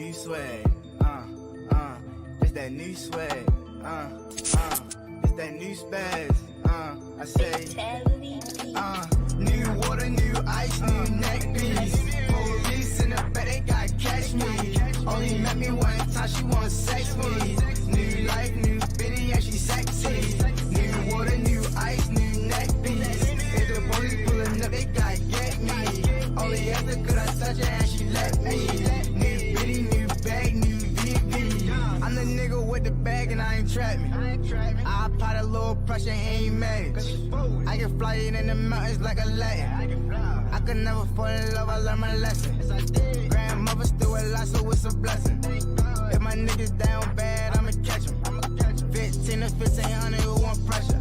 new swag, it's that new swag, it's that new spaz, I say, new water, new ice, new neck piece, police in the back, they gotta catch me, only met me one time, she wanna sex me, new life, new bitty, and she sexy, new water, new ice, new neck piece, if the police pulling up, they gotta get me, only after could I touch her and she let me, new bitty, new bag, new VP, I'm the nigga with the bag and I ain't trap me, I apply a little pressure, he ain't mad, I can fly it in the mountains like a Latin, I could never fall in love, I learned my lesson, grandmother still alive, so it's a blessing, if my niggas down bad, I'ma catch them, 15 to 1500, who want pressure,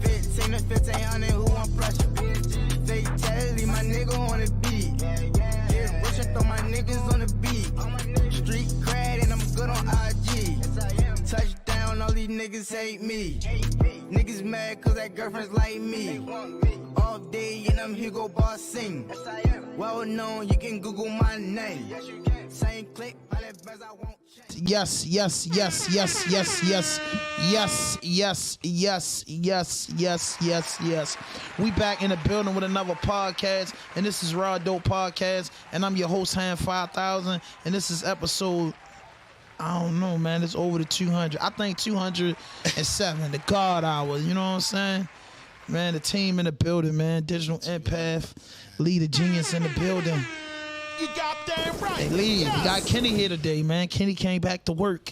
15 to 1500, who want pressure, fatality, my nigga on the beat, get rich and throw my niggas on the beat, street cred and I'm good on IG, touchdown, all these niggas hate me, niggas mad cause that girlfriend's like me, all day and I'm Hugo Boss sing, well known, you can Google my name, same click, all that best I won't change. Yes. We back in the building with another podcast, and this is RawDope Podcast, and I'm your host, Hand 5000, and this is episode, I don't know, man, it's over the 200. I think 207, the God Hour, you know what I'm saying? Man, the team in the building, man, Digital Empath, Leader Genius in the building. You got damn right. Hey, Lee, we got Kenny here today, man. Kenny came back to work.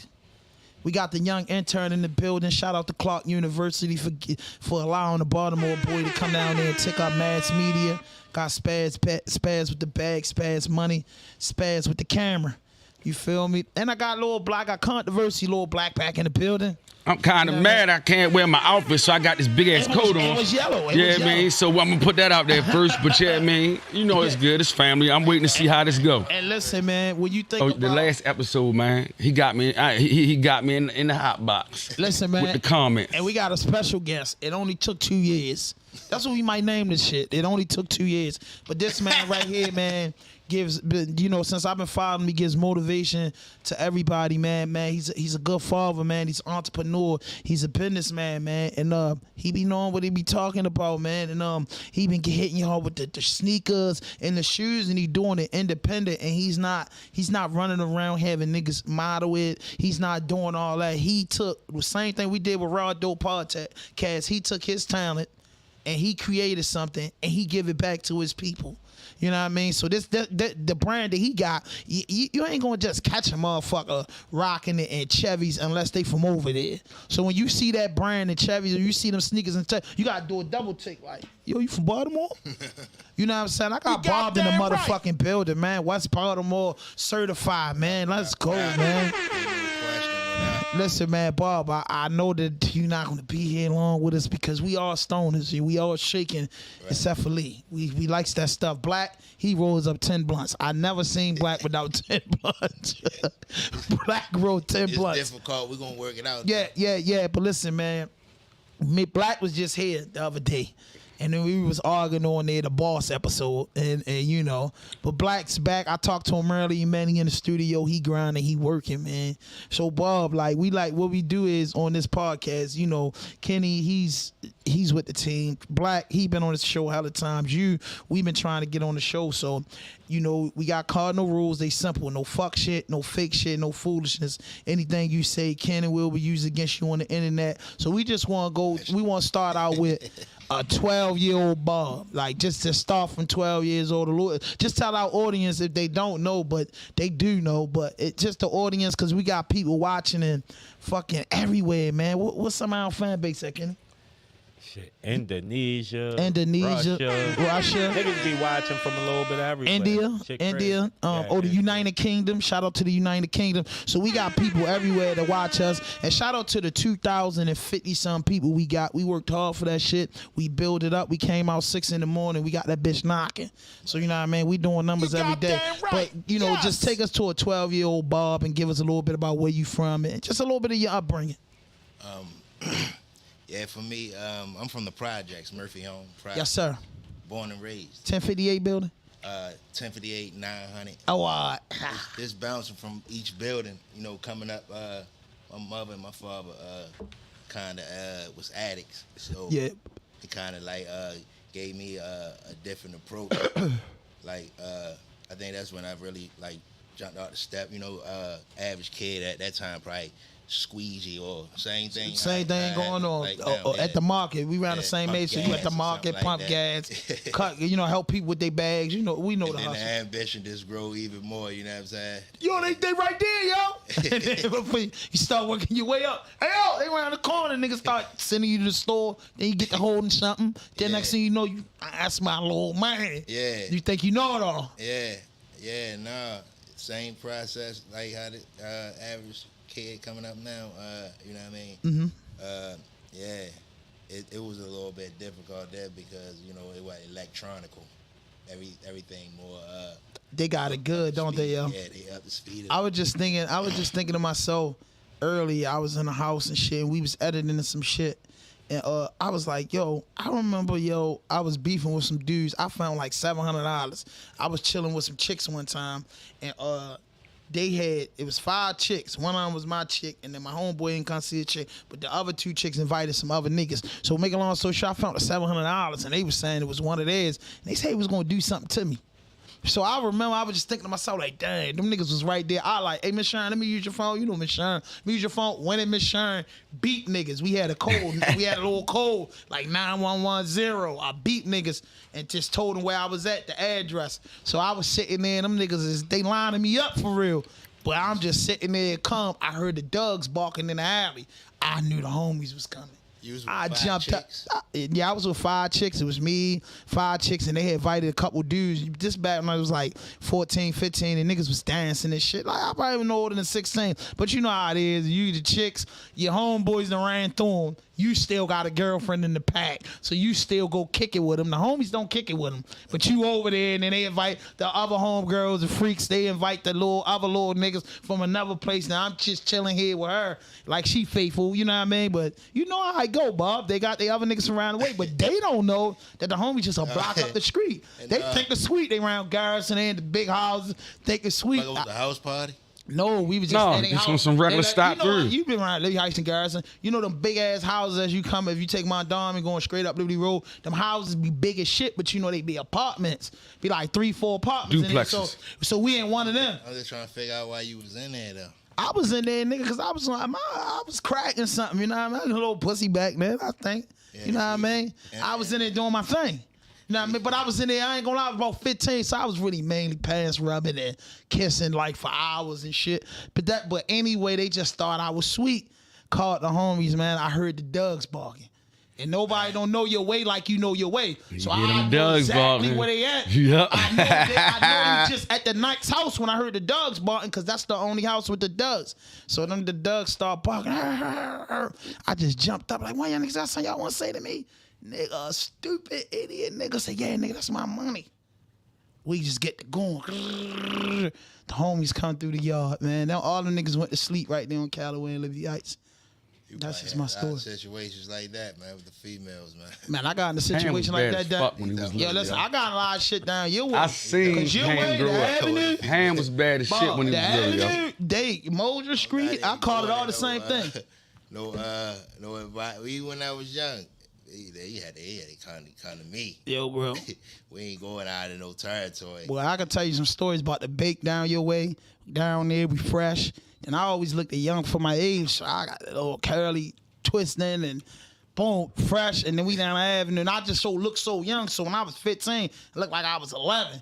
We got the young intern in the building. Shout out to Clark University for allowing the Baltimore boy to come down there and take our mass media. Got Spaz with the bag, Spaz money, Spaz with the camera. You feel me? And I got controversy, little black back in the building. I'm kind of mad I can't wear my outfit, so I got this big ass coat on. It was yellow. Man. So I'm gonna put that out there first. But yeah, man, you know it's good. It's family. I'm waiting to see how this go. And listen, man, when you think about the last episode, man, he got me. He got me in the hot box. Listen, man, with the comments. And we got a special guest. It only took 2 years. That's what we might name this shit. It only took 2 years. But this man right here, man, gives, you know, since I've been following him, he gives motivation to everybody, man. He's a good father, man. He's an entrepreneur. He's a businessman, man. And he be knowing what he be talking about, man. And he been hitting y'all with the sneakers and the shoes, and he doing it independent. And he's not running around having niggas model it. He's not doing all that. He took the same thing we did with RawDope Podcast. He took his talent and he created something and he give it back to his people. You know what I mean? So the brand that he got, you ain't gonna just catch a motherfucker rocking it in Chevys unless they from over there. So when you see that brand in Chevys or you see them sneakers in Chevys, you gotta do a double take like, yo, you from Baltimore? You know what I'm saying? I got Bob in the motherfucking building, man. West Baltimore certified, man. Let's go, man. Listen, man, Bob, I know that you're not going to be here long with us because we all stoners. We all shaking, except for Lee. We likes that stuff. Black, he rolls up 10 blunts. I never seen Black without 10 blunts. Black rolled 10 blunts. It's difficult. We're going to work it out. Yeah. But listen, man, Black was just here the other day. And then we was arguing on there, the boss episode, and you know. But Black's back. I talked to him earlier, man. He in the studio. He grinding. He working, man. So Bob, what we do is on this podcast, you know, Kenny, he's with the team. Black, he been on the show hella times. We've been trying to get on the show. So, you know, we got cardinal rules. They simple. No fuck shit, no fake shit, no foolishness. Anything you say can and will be used against you on the internet. So we just want to start out with a 12-year-old Bob. Like, just to start from 12 years old. Just tell our audience if they don't know, but they do know. But it's just the audience because we got people watching and fucking everywhere, man. What's some of our fan base, Kenny? Shit. Indonesia, Russia. Niggas be watching from a little bit everywhere. India. The United Kingdom. Shout out to the United Kingdom. So we got people everywhere to watch us. And shout out to the 2,050 some people we got. We worked hard for that shit. We built it up. We came out 6 a.m. We got that bitch knocking. So you know what I mean? We doing numbers every day. Right. But you know, just take us to a 12-year-old Bob and give us a little bit about where you from and just a little bit of your upbringing. Yeah, for me, I'm from the projects, Murphy Home. Yes, sir. Born and raised. 1058 building? 1058, 900. Oh, This bouncing from each building, you know, coming up. My mother and my father kind of was addicts, so yeah. it kind of like gave me a different approach. Like I think that's when I really like jumped out the step. You know, average kid at that time probably squeegee or same thing. Same thing going on like now, at the market. We around the same age, so you at the market, pump gas, cut, you know, help people with their bags. You know, we know and the then hustle. the ambition just grow even more. You know what I'm saying? Yo, they right there, yo. And then before you start working your way up. Hey, yo, they around the corner. Niggas start sending you to the store. Then you get to holding something. Then next thing you know, that's my little man. Yeah. You think you know it all. Yeah, nah. Same process like how the average kid coming up now. You know what I mean? Mm-hmm. It was a little bit difficult there because, you know, it was electronical. Everything more They got it good, don't they, yo? Yeah, they up the speed. I was just thinking to myself earlier. I was in the house and shit, and we was editing some shit. And I was like, yo, I remember, I was beefing with some dudes. I found like $700. I was chilling with some chicks one time, and it was 5 chicks. One of them was my chick, and then my homeboy didn't come see a chick, but the other 2 chicks invited some other niggas. So make a long story short, I found the $700, and they was saying it was one of theirs, and they said he was gonna do something to me. So I remember I was just thinking to myself, like, dang, them niggas was right there. I like, hey, Miss Sharon, let me use your phone. You know Miss Sharon. Let me use your phone. When did Miss Sharon beat niggas? We had a code. We had a little code, like 9110. I beat niggas and just told them where I was at, the address. So I was sitting there, and them niggas, they lining me up for real. But I'm just sitting there, I heard the dogs barking in the alley. I knew the homies was coming. You was with I 5 jumped chicks? up. I was with 5 chicks. It was me, 5 chicks, and they had invited a couple dudes. This back when I was like 14, 15, and niggas was dancing and shit. Like, I probably even know older than 16. But you know how it is. You, the chicks, your homeboys done ran through them. You still got a girlfriend in the pack, so you still go kick it with them. The homies don't kick it with them, but you over there, and then they invite the other homegirls, the freaks. They invite the other little niggas from another place. Now I'm just chilling here with her, like she faithful, you know what I mean? But you know how I go, Bob. They got the other niggas around the way, but they don't know that the homies just a block up the street. They think the suite. They around Garrison, they in the big houses. Think it's sweet. Like it was the house party? No, we was just just on some regular stop through. You been around Liberty Heights and Garrison. You know them big ass houses as you come. If you take Mount Dom and going straight up Liberty Road, them houses be big as shit. But you know they be apartments, be like 3-4 apartments. Duplexes. So we ain't one of them. I was just trying to figure out why you was in there though. I was in there, nigga, because I was like, I was cracking something. You know what I mean? I was a little pussy back then, I think. Yeah, you know what I mean? I was in there doing my thing. You know what I mean? But I was in there, I ain't gonna lie, I was about 15, so I was really mainly pants rubbing and kissing like for hours and shit. But anyway, they just thought I was sweet. Called the homies, man. I heard the dogs barking. And nobody don't know your way like you know your way. So I know exactly where they at. Yep. I know just at the Knight's house when I heard the dogs barking, because that's the only house with the dogs. So then the dogs start barking. I just jumped up like, why y'all niggas got something y'all want to say to me? Nigga, stupid idiot nigga say, yeah, nigga, that's my money. We just get to going. The homies come through the yard, man. Now all the niggas went to sleep right there on Callaway and Liberty Heights. That's just my story. Situations like that, man, with the females, man. Man, I got in a situation like that. Yo, listen, I got a lot of shit down your way. I seen Ham grow up. Ham was bad as shit when he was little, yo. Moser Street, I called it all the same thing. When I was young, he had it kind of me. Yo, bro. We ain't going out of no territory. Well, I can tell you some stories about the bake down your way. Down there, we fresh. And I always looked young for my age, so I got a little curly twisting and boom, fresh. And then we down the avenue, and I just looked so young. So when I was 15, it looked like I was 11.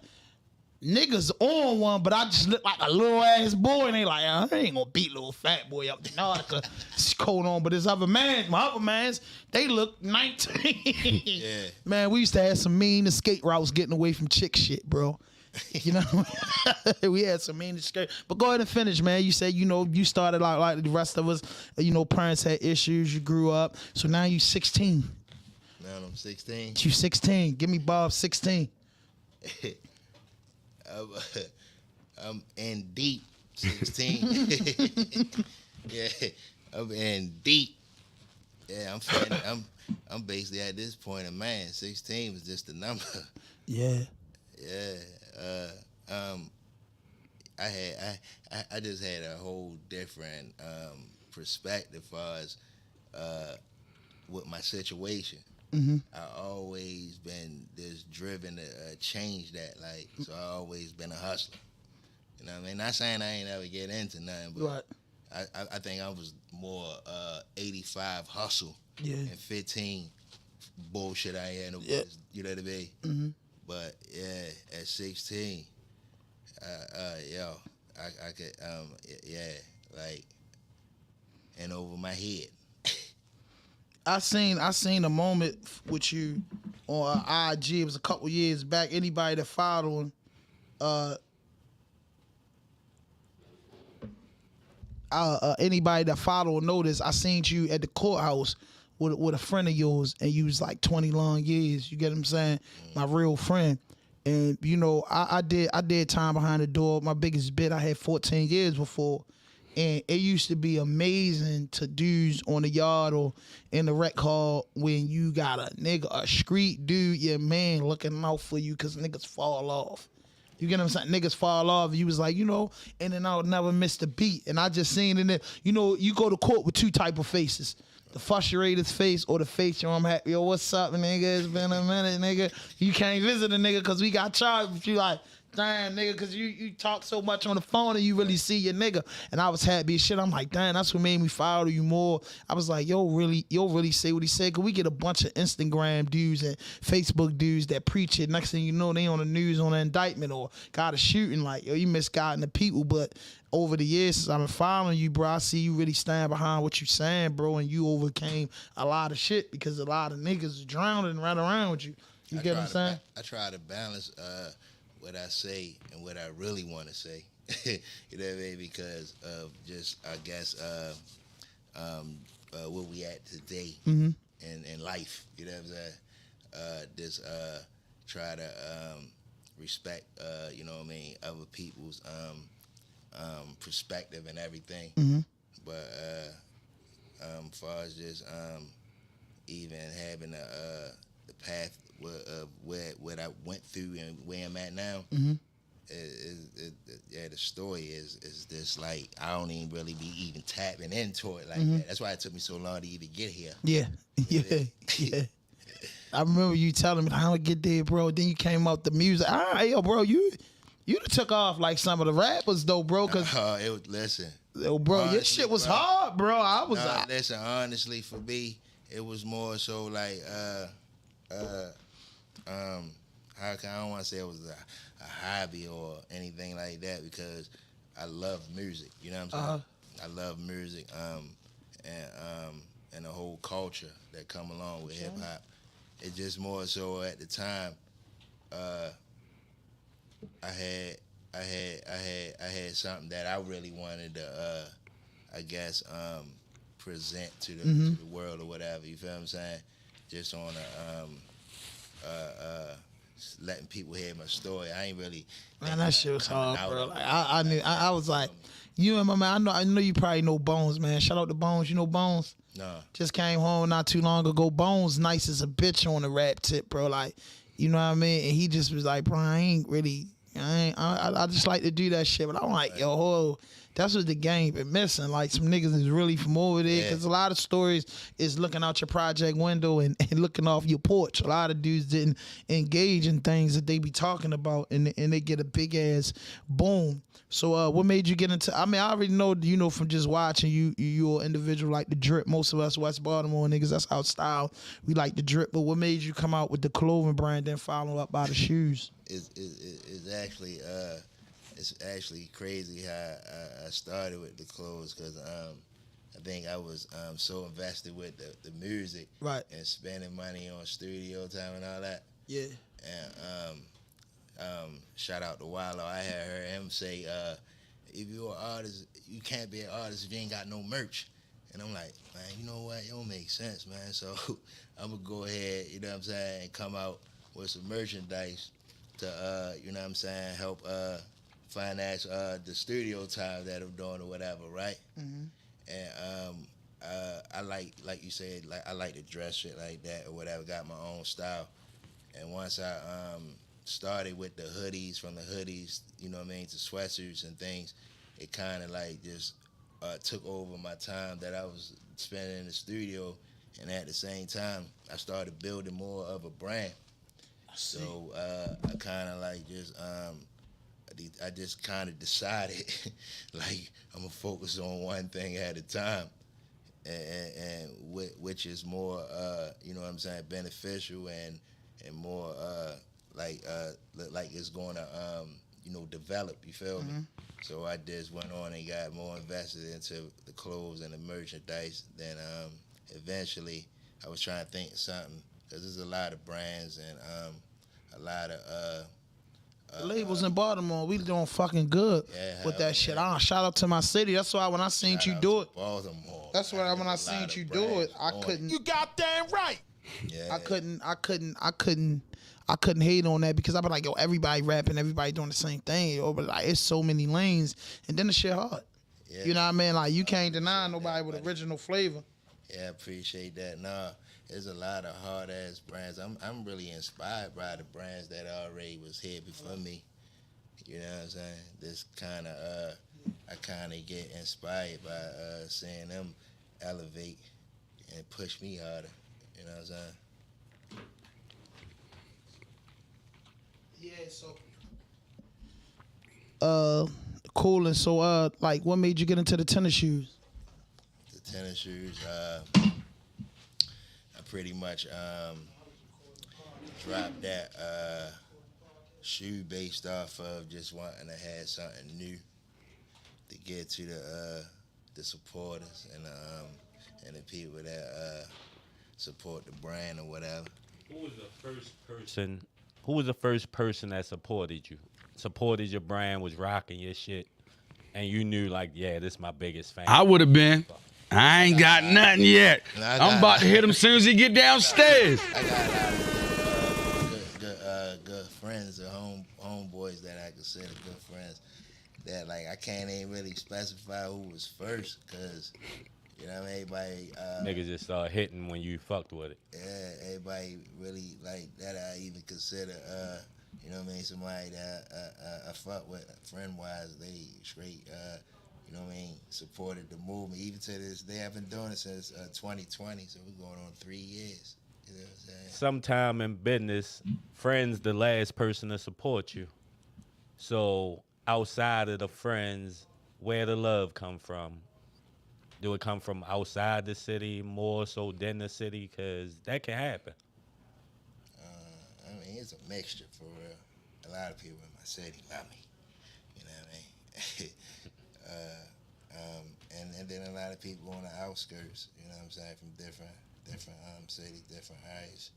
Niggas on one, but I just look like a little ass boy, and they like, I ain't gonna beat little fat boy up the Nautica. It's cold on, but this other man, my other mans, they look 19. Yeah. Man, we used to have some mean escape routes getting away from chick shit, bro. You know, we had some mean escape. But go ahead and finish, man. You said, you started out like the rest of us. Parents had issues. You grew up, so now you 16. Now I'm 16. You 16. Give me Bob 16. I'm in deep 16. Yeah, I'm in deep. Yeah, I'm basically at this point a man. 16 was just a number. Yeah. I just had a whole different perspective as with my situation. I always been this driven to change that. Like, so I always been a hustler. You know what I mean? Not saying I ain't ever get into nothing, but Right. I think I was more 85 hustle Yeah. and 15 bullshit. I ain't had no, you know what I mean? But yeah, at 16, yo, I could, like, and over my head. I seen a moment with you on IG. It was a couple years back. Anybody that followed anybody that followed noticed. I seen you at the courthouse with a friend of yours, and you was like 20 long years. You get what I'm saying? My real friend. And you know, I did time behind the door. My biggest bit I had 14 years before. And it used to be amazing to dudes on the yard or in the rec hall when you got a street dude, your man looking out for you because niggas fall off. You get what I'm saying? Niggas fall off. You was like, you know, in and out, never missed a beat. And I just seen in it, you know, you go to court with two type of faces. The frustrated face or the face, I'm happy. Yo, what's up, nigga? It's been a minute, nigga. You can't visit a nigga because we got charged. But you like, damn, nigga, because you talk so much on the phone and you really see your nigga. And I was happy as shit. I'm like, damn, that's what made me follow you more. I was like, yo, really say what he said. Because we get a bunch of Instagram dudes and Facebook dudes that preach it. Next thing you know, they on the news on an indictment or got a shooting. Like, yo, you misguiding the people. But over the years since I've been following you, bro, I see you really stand behind what you saying, bro. And you overcame a lot of shit because a lot of niggas is drowning right around with you. You get what I'm saying? I try to balance what I say and what I really want to say. You know what I mean? Because of just, I guess, where we at today in life. You know what I'm saying? Just try to respect, you know what I mean, other people's perspective and everything. But as far as just even having the path what I went through and where I'm at now, the story is just like I don't even really be even tapping into it like that. That's why it took me so long to even get here. Yeah. I remember you telling me how to get there, bro. Then you came out the music. All right, yo, bro, you took off like some of the rappers though, bro. Cause it was listen. Yo, bro, honestly, your shit was hard, bro. I was listen, honestly, for me, it was more so like I don't want to say it was a hobby or anything like that because I love music. You know what I'm saying? I love music and the whole culture that come along with hip hop. It's just more so at the time I had something that I really wanted to I guess present to the world or whatever. You feel what I'm saying? Just on letting people hear my story. I ain't really. Man, that shit was hard, bro. Like, I knew. I was like, you and my man. I know you probably know Bones, man. Shout out to Bones. You know Bones? No. Just came home not too long ago. Bones nice as a bitch on the rap tip, bro. Like, you know what I mean? And he just was like, bro, I just like to do that shit. But I'm like, yo, that's what the game been missing. Like, some niggas is really from over there. Because a lot of stories is looking out your project window and looking off your porch. A lot of dudes didn't engage in things that they be talking about, and they get a big-ass boom. So what made you get into... I mean, I already know, you know, from just watching you're an individual like the drip. Most of us West Baltimore niggas, that's our style. We like the drip. But what made you come out with the clothing brand and follow up by the shoes? It's actually crazy how I started with the clothes because I think I was so invested with the music, right, and spending money on studio time and all that. Yeah. And shout out to Wallow. I had heard him say, if you're an artist, you can't be an artist if you ain't got no merch. And I'm like, man, you know what? It don't make sense, man. So I'm going to go ahead, you know what I'm saying, and come out with some merchandise to, you know what I'm saying, help finance the studio time that I'm doing or whatever, right? And I like you said, like I like to dress shit like that or whatever. Got my own style. And once I started with the hoodies, from the hoodies, you know what I mean, to sweatshirts and things. It kind of like just took over my time that I was spending in the studio, and at the same time, I started building more of a brand. So I kind of like just I just kind of decided like I'm gonna focus on one thing at a time, and which is more you know what I'm saying, beneficial and more like it's going to you know, develop. You feel me? So I just went on and got more invested into the clothes and the merchandise. Then eventually I was trying to think of something, because there's a lot of brands and a lot of the labels in Baltimore, we doing fucking good with that shit. Shout out to my city. That's why when I seen you do it, Baltimore. That's why when I seen you do it, I couldn't. You goddamn right. Yeah. I couldn't hate on that, because I be like, yo, everybody rapping, everybody doing the same thing, yo, but like it's so many lanes, and then the shit hard. Yeah. You know what I mean? Like you can't deny nobody with original flavor. Yeah, I appreciate that. Nah, there's a lot of hard ass brands. I'm really inspired by the brands that already was here before me. You know what I'm saying? This kind of I kind of get inspired by seeing them elevate and push me harder. You know what I'm saying? Yeah, so cool. And so like what made you get into the tennis shoes? The tennis shoes, I pretty much dropped that shoe based off of just wanting to have something new to get to the supporters and the people that support the brand or whatever. Who was the first person that supported you? Supported your brand, was rocking your shit, and you knew like, yeah, this is my biggest fan. I would have been. I ain't got nothing yet. I'm about to hit him as soon as he get downstairs. I got a lot of good friends or homeboys that I consider good friends that like I can't even really specify who was first, because you know everybody Niggas just started hitting when you fucked with it. Yeah, everybody really like that I even consider you know what I mean, somebody that I fuck with friend wise. They straight you know what I mean, supported the movement. Even to this day, I've been doing it since 2020, so we're going on 3 years. You know what I'm saying? Sometime in business, friends the last person to support you. So outside of the friends, where the love come from? Do it come from outside the city more so than the city? Because that can happen. I mean, it's a mixture for real. A lot of people in my city love me. You know what I mean? And then a lot of people on the outskirts, you know what I'm saying, from different cities, different heights.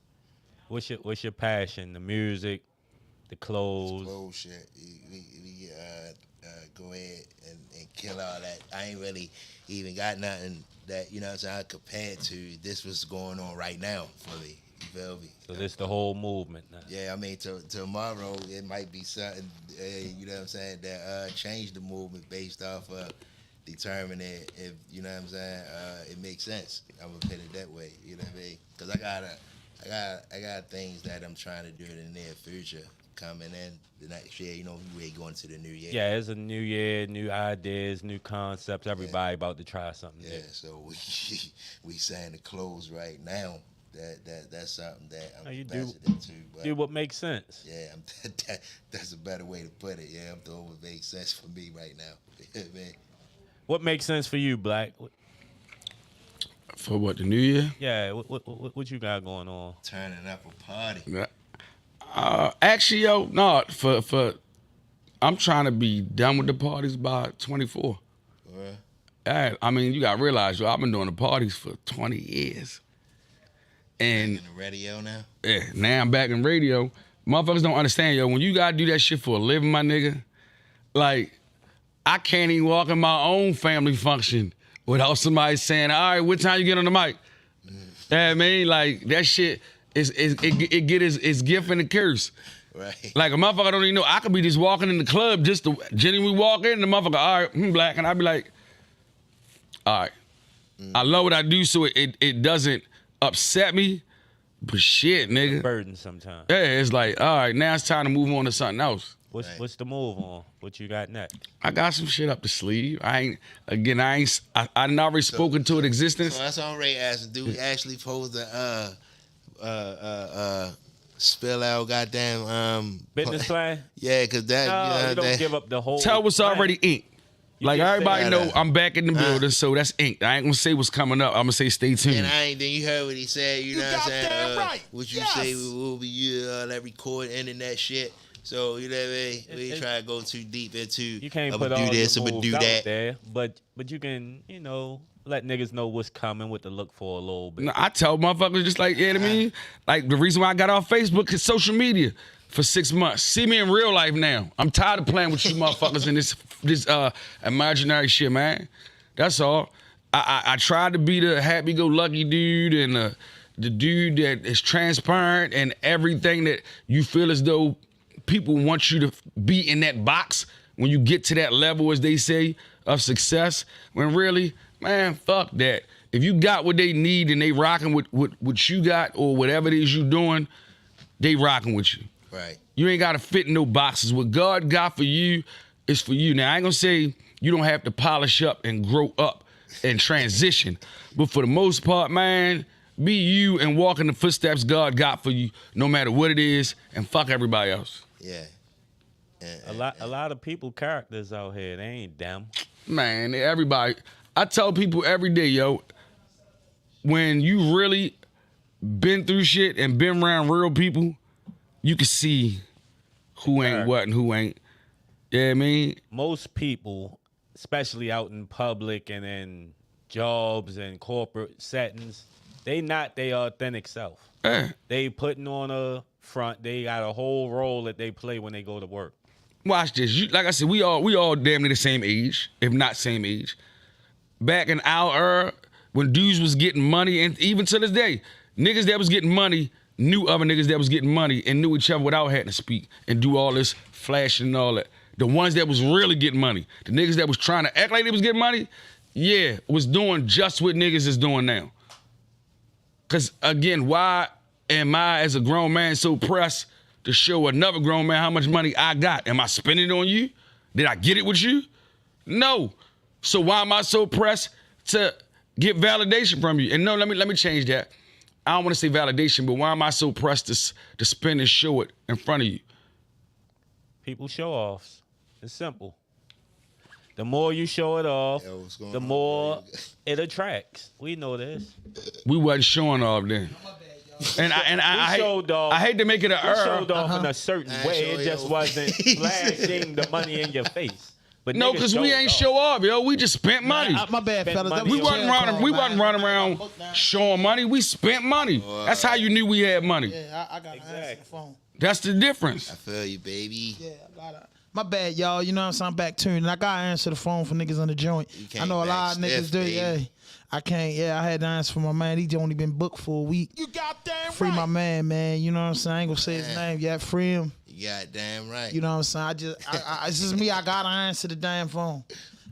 What's your passion? The music, the clothes? Clothes shit. We go ahead and kill all that. I ain't really even got nothing that, you know what I'm saying, I compared to this was going on right now for me. You feel me? So this the whole movement now. Yeah, I mean, tomorrow it might be something, you know what I'm saying, that change the movement based off of determining if, you know what I'm saying, it makes sense. I'm gonna put it that way, you know what I mean? Because I got things that I'm trying to do in the near future coming in the next year. You know, we're going to the new year. Yeah, it's a new year, new ideas, new concepts. Everybody about to try something new. Yeah, so we saying the clothes right now. That's something that I'm invested into. But do what makes sense. Yeah, that's a better way to put it. Yeah, I'm doing what makes sense for me right now. You know what I mean? What makes sense for you, Black? For what, the new year? Yeah, what you got going on? Turning up a party. Actually, yo, no, for I'm trying to be done with the parties by 24. I mean, you got to realize, yo, I've been doing the parties for 20 years. And in the radio now? Yeah, now I'm back in radio. Motherfuckers don't understand, yo, when you got to do that shit for a living, my nigga, like, I can't even walk in my own family function without somebody saying, all right, what time you get on the mic? You know what I mean? Like, that shit, it get its gift and a curse. Right. Like, a motherfucker don't even know. I could be just walking in the club, just to genuinely walk in, and the motherfucker, all right, Black, and I'd be like, all right. I love what I do, so it doesn't upset me, But shit, nigga. Burden sometimes. Yeah, it's like, all right, now it's time to move on to something else. What's the move on? What you got next? I got some shit up the sleeve. I already spoken to it existence. So that's already asking. Do we actually pose the spill out goddamn Business plan? Yeah, cause that No, you don't give up the whole. Tell what's plan. already inked. You Like just everybody say- know I'm back in the building, so that's inked. I ain't gonna say what's coming up. I'm gonna say stay tuned. And then you heard what he said. You know what I'm saying? goddamn right. What you Yes. say will be that record internet shit. So you know what I mean? We ain't trying to go too deep into. You can't I'ma put do all this, your I'ma moves do out that. there, but you can let niggas know what's coming, what to look for a little bit. No, I tell motherfuckers just like, you know what I mean? Like the reason why I got off Facebook is social media for 6 months. See me in real life now. I'm tired of playing with you motherfuckers in this imaginary shit, man. That's all. I tried to be the happy-go-lucky dude and the dude that is transparent and everything that you feel as though people want you to be in that box when you get to that level, as they say, of success. When really, man, fuck that. If you got what they need and they rocking with what you got or whatever it is you doing, they rocking with you. Right. You ain't got to fit in no boxes. What God got for you is for you. Now, I ain't gonna say you don't have to polish up and grow up and transition, but for the most part, man, be you and walk in the footsteps God got for you, no matter what it is, and fuck everybody else. Yeah. A lot of people characters out here. They ain't them. Man, everybody. I tell people every day, yo, when you really been through shit and been around real people, you can see who ain't what and who ain't. Yeah, you know what I mean? Most people, especially out in public and in jobs and corporate settings, they not their authentic self. Yeah. They putting on a front. They got a whole role that they play when they go to work. Watch this. Like I said, we all damn near the same age, if not same age. Back in our era, when dudes was getting money, and even to this day, niggas that was getting money knew other niggas that was getting money and knew each other without having to speak and do all this flashing and all that. The ones that was really getting money, the niggas that was trying to act like they was getting money, yeah, was doing just what niggas is doing now. Because, again, why am I, as a grown man, so pressed to show another grown man how much money I got? Am I spending it on you? Did I get it with you? No. So why am I so pressed to get validation from you? And no, let me change that. I don't want to say validation, but why am I so pressed to spin and show it in front of you? People show offs. It's simple. The more you show it off, Yo, what's going the on, more bro? it attracts. We know this. We wasn't showing off then. And I showed off. I hate to make it an We error. showed off in a certain way. sure It just yo. wasn't flashing the money in your face. But No, niggas because we showed ain't off. show off, yo. We just spent money. My bad, Spend fellas. That money. was We a wasn't jail running. call, We man. wasn't running around showing money. We spent money. That's how you knew we had money. Yeah, I got to answer the Exactly. phone. That's the difference. I feel you, baby. Yeah, I gotta. My bad, y'all. You know what I'm saying? I'm back tuned. And I gotta answer the phone for niggas on the joint. You I came know a lot of back niggas stiff, do. baby. Yeah, I can't. Yeah, I had to answer for my man. He only been booked for a week. You goddamn Free right. my man. You know what I'm saying? I ain't gonna say his name. Yeah, free him. You goddamn right. You know what I'm saying? It's just me. I gotta answer the damn phone.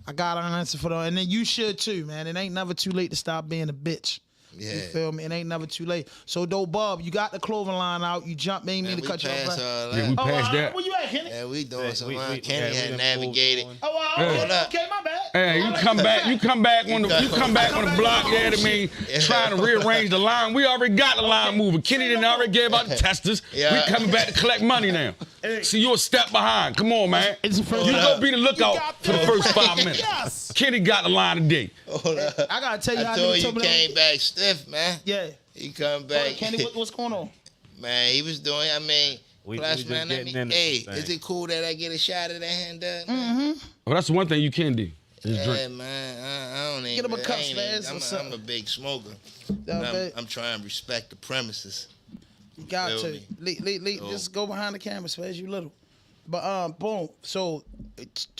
I gotta answer for them. And then you should too, man. It ain't never too late to stop being a bitch. Yeah. You feel me? It ain't never too late. So, though, Bob, you got the clothing line out. You jumped, ain't mean Man, to we cut you off. passed Right? all Yeah, we that. passed that. Where you at, Kenny? Yeah, we doing some line. we Kenny had done navigated. moved on. Oh, Hey. Hold up. okay, my bad. Hey, you come back on the block, yeah, I mean, trying to rearrange the line. We already got the line moving. Kenny didn't already gave out the testers. Yeah. We coming back to collect money now. See, you a step behind. Come on, man. It's the first You time. go be the lookout for the first 5 minutes. Yes. Kenny got the line today. Hold up. I gotta tell you how I told niggas you told me came back stiff, man. Yeah. He come Hey, back. Kenny, what's going on? Man, he was doing, I mean, We plus, just man, getting into hey, this is thing. it cool that I get a shot of that hand up? Well, that's one thing you can do. Is Yeah, drink. man, I don't even. Get him a cup, I ain't Spaz, even- or I'm something. a big smoker. Okay. I'm trying to respect the premises. You got Feel to. me? Just go behind the camera, as you little. But boom. So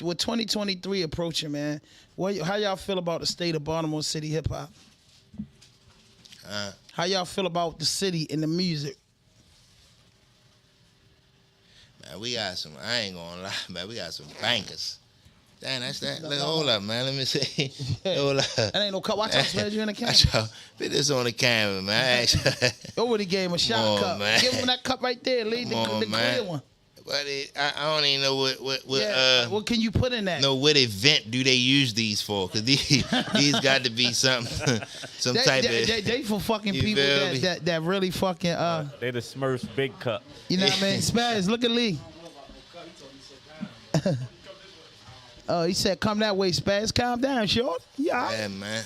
with 2023 approaching, man, how y'all feel about the state of Baltimore City hip hop? How y'all feel about the city and the music? Man, we got some. I ain't gonna lie, man. We got some bankers. Damn, that's that. Look, hold up, man. Let me see. Hold up. That ain't no cup. Watch out, Spaz. You in the camera. Put this on the camera, man. Over the game, a shot cup. Man. Give him that cup right there. Leave the clear one. But I don't even know what can you put in that? No, what event do they use these for? Because these got to be some type of. They for fucking people that really fucking. They the Smurfs big cup. You know what I mean? Spaz, look at Lee. Oh, he said, "Come that way, Spaz. Calm down, short. Yeah, man.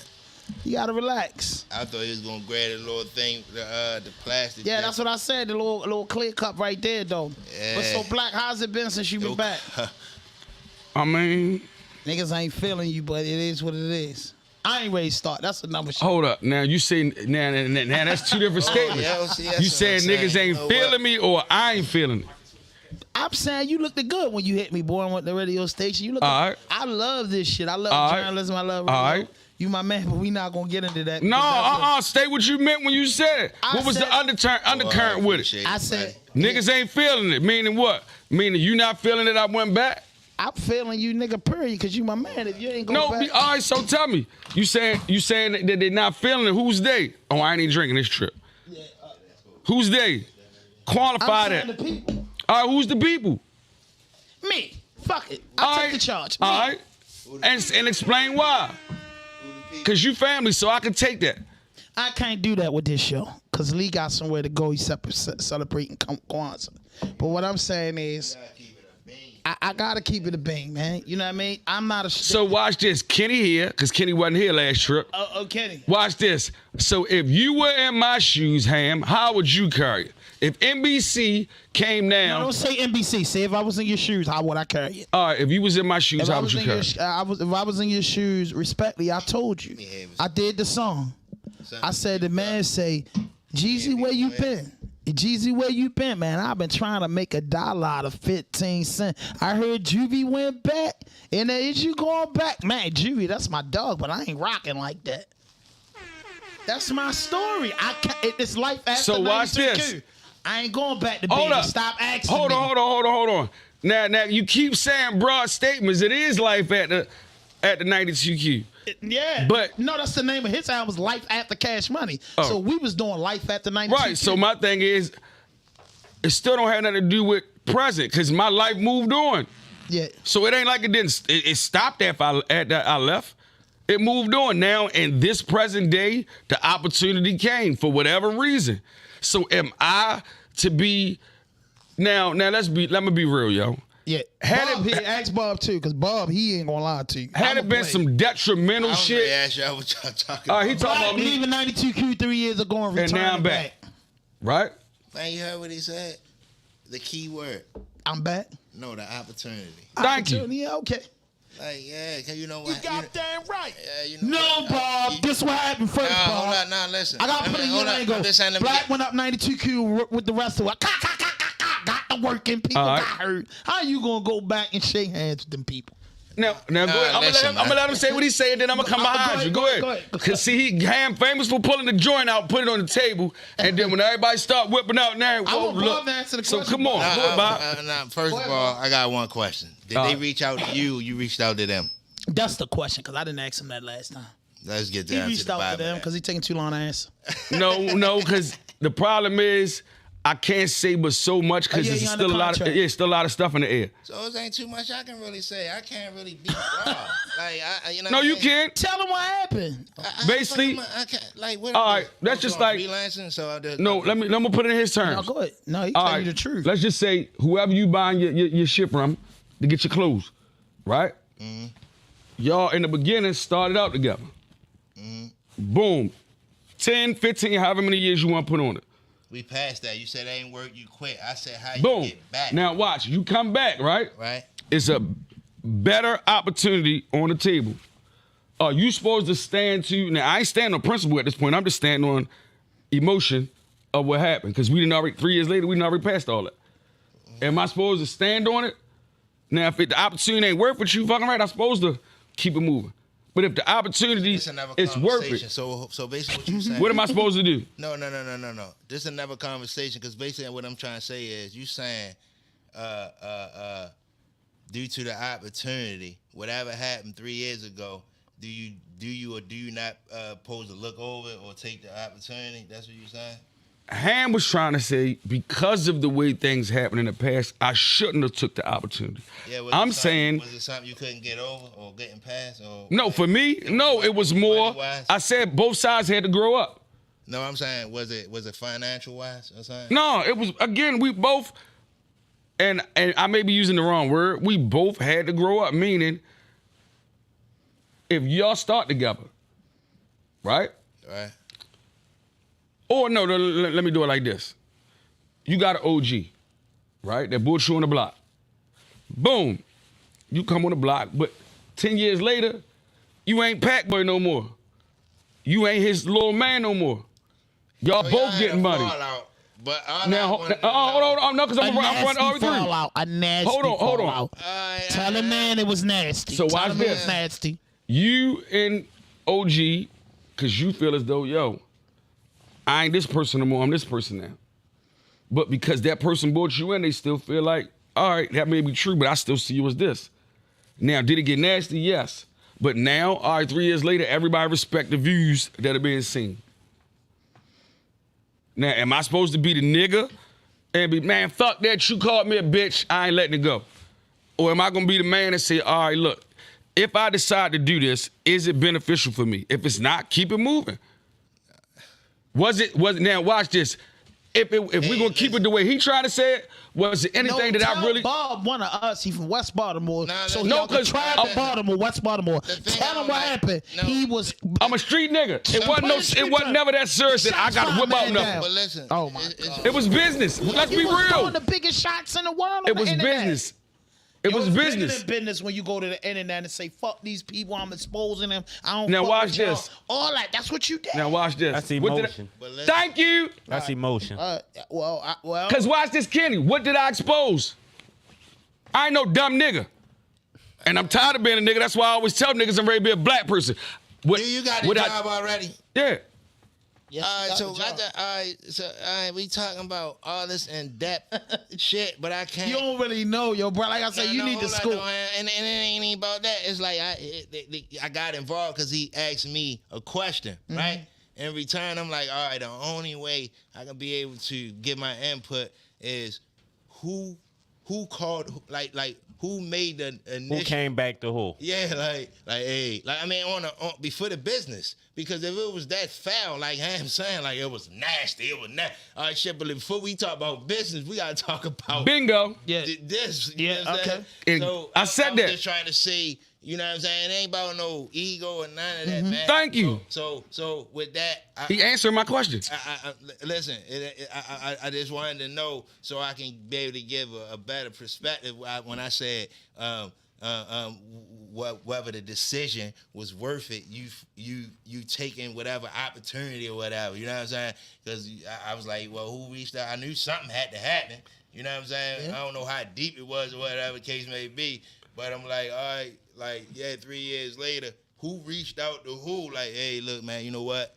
You gotta relax." I thought he was gonna grab the little thing, the plastic. Yeah, that's what I said. The little clear cup right there, though. Yeah. But so, Black, how's it been since you been back? I mean, niggas ain't feeling you, but it is what it is. I ain't ready to start. That's another shit. Hold up. Now you say now that's two different statements. You saying niggas ain't feeling me or I ain't feeling it? I'm saying you looked good when you hit me, boy, on the radio station. You look. All right. I love this shit. I love journalism. I love radio. All right. You my man, but we not gonna get into that. No, stay what you meant when you said. What was the undercurrent with it? I said niggas ain't feeling it. Meaning what? Meaning you not feeling it. I went back. I'm feeling you, nigga. Period. Cause you my man. If you ain't going back. All right. So tell me. You saying that they not feeling it? Who's they? Oh, I ain't even drinking this trip. Yeah. Who's they? Qualify that. The people. All right. Who's the people? Me. Fuck it. I'll take the charge. All right. And explain why. Cause you family, so I can take that. I can't do that with this show, cause Lee got somewhere to go. He's celebrating Kwanzaa. But what I'm saying is, I gotta keep it a bean, man. You know what I mean? I'm not a. So watch this, Kenny here, cause Kenny wasn't here last trip. Oh, Kenny. Watch this. So if you were in my shoes, Ham, how would you carry it? If NBC came down, no, don't say NBC. Say if I was in your shoes, how would I carry it? All right, if you was in my shoes, how would you carry it? If I was in your shoes, respectfully, I told you. I did the song. I said the man say, Jeezy, where you been? Jeezy, where you been, man? I've been trying to make $1 out of 15 cents. I heard Juvie went back, and is you going back? Man, Juvie, that's my dog, but I ain't rocking like that. That's my story. It's life after. So watch this. I ain't going back to baby. Stop asking me. Hold on. Now you keep saying broad statements. It is life at the 92Q. Yeah. But no, that's the name of his album, Life After Cash Money. So we was doing Life After 92Q. Right. So my thing is, it still don't have nothing to do with present, because my life moved on. Yeah. So it ain't like it stopped after I left. It moved on. Now in this present day, the opportunity came for whatever reason. So am I to be now? Let me be real, yo. Yeah. Ask Bob too, because Bob, he ain't gonna lie to you. Had it been some detrimental shit. Ask y'all what y'all talking about. He talking about me leaving 92Q 3 years ago and now I'm back. Right? Man, you heard what he said? The key word. I'm back. No, the opportunity. Thank you. Yeah, okay. Like, yeah, you know what? You goddamn right. Yeah, you know no, what? Bob. This what happened first, Bob. Hold on, now listen. I gotta put it in angle. Black went up 92Q with the rest of it. Got the working people got hurt. How you gonna go back and shake hands with them people? Now go ahead. I'm gonna let him say what he said, then I'm gonna come behind you. Go ahead. Cause see, he famous for pulling the joint out, put it on the table, and then when everybody start whipping out now, whoa, look. So come on, Bob. First of all, I got one question. Did they reach out to you? Or you reached out to them? That's the question, because I didn't ask him that last time. Let's get down to the He reached out to them because he taking too long to answer. No, because the problem is I can't say but so much because there's still a lot of stuff in the air. So it ain't too much I can really say. I can't really be raw. Like you know. No, you can't. Tell them what happened. Basically, I can't. Like, what? All right, that's just like freelancing. So I just, no. Let me put it in his terms. No, go ahead. No, he telling you the truth. Let's just say whoever you buying your shit from to get your clothes, right? Mm-hmm. Y'all in the beginning started out together. Mm-hmm. Boom. 10, 15, however many years you want to put on it. We passed that. You said it ain't work, you quit. I said, how Boom. you get back? Now watch, you come back, right? Right. It's a better opportunity on the table. Are you supposed to stand to, now I ain't standing on principle at this point, I'm just standing on emotion of what happened. Because we didn't already, 3 years later, we didn't already passed all that. Am I supposed to stand on it? Now, if the opportunity ain't worth it, you fucking right, I'm supposed to keep it moving. But if the opportunity is worth it. So basically what you're saying. What am I supposed to do? No. This is another conversation because basically what I'm trying to say is you saying due to the opportunity, whatever happened 3 years ago, do you or do you not supposed to look over it or take the opportunity? That's what you're saying? Ham was trying to say, because of the way things happened in the past, I shouldn't have took the opportunity. Yeah, I'm saying, was it something you couldn't get over or getting past? Or no, for me, no, it was more. money-wise? I said both sides had to grow up. No, I'm saying, was it financial wise or something? No, it was, again, we both, and I may be using the wrong word, we both had to grow up, meaning if y'all start together, right? Right. Or no, let me do it like this. You got an OG, right? That brought you on the block. Boom. You come on the block, but 10 years later, you ain't Pac Boy no more. You ain't his little man no more. Y'all both getting money. But Now, hold on, no, because I'm running all three. A nasty Hold on. fallout. Tell the man it was nasty. So watch Tell him this. it was nasty. You and OG, because you feel as though, yo, I ain't this person no more, I'm this person now. But because that person brought you in, they still feel like, all right, that may be true, but I still see you as this. Now, did it get nasty? Yes. But now, all right, 3 years later, everybody respect the views that are being seen. Now, am I supposed to be the nigga and be, man, fuck that, you called me a bitch, I ain't letting it go? Or am I gonna be the man and say, all right, look, if I decide to do this, is it beneficial for me? If it's not, keep it moving. Now watch this. If we're gonna keep it the way he trying to say it, was it anything that I really? Bob, one of us, he from West Baltimore. Nah, so no, y'all can 'cause travel Baltimore, West Baltimore. thing Tell him what happened. no. He was. I'm a street nigga. It wasn't never that serious that I gotta whip out nothing. But listen. Oh my God. It was business. Let's be You was real. throwing the biggest shots in the world. It was business. It was bigger business. than business when you go to the internet and say, fuck these people, I'm exposing them. I don't Now fuck watch with y'all. this. All that. That's what you did. Now watch this. That's What did emotion. But listen, Thank you. That's emotion. Well. Cause watch this, Kenny. What did I expose? I ain't no dumb nigga. And I'm tired of being a nigga. That's why I always tell niggas I'm ready to be a black person. What, you got the job already? Yeah. Yes, All right, so we talking about all this in-depth shit, but I can't. You don't really know, yo, bro. Like I said, you need to hold on, school. no, and it ain't even about that. It's like I got involved because he asked me a question, right? In return, I'm like, all right, the only way I can be able to give my input is who called, like who made the initial. Who came back to who? Yeah, hey, I mean, on before the business, because if it was that foul, like I'm saying, like it was nasty, all right, shit. But before we talk about business, we gotta talk about Bingo. Yeah. this. You Yeah, know what I'm okay. saying? And So I said was that. just trying to say, you know what I'm saying? It ain't about no ego or none of that, man. Thank you. So with that, He answered my question. I listen. I just wanted to know so I can be able to give a better perspective when I said whether the decision was worth it. You taking whatever opportunity or whatever. You know what I'm saying? Because I was like, well, who reached out? I knew something had to happen. You know what I'm saying? Yeah. I don't know how deep it was or whatever the case may be, but I'm like, all right, like 3 years later, who reached out to who? Like, hey, look, man, you know what?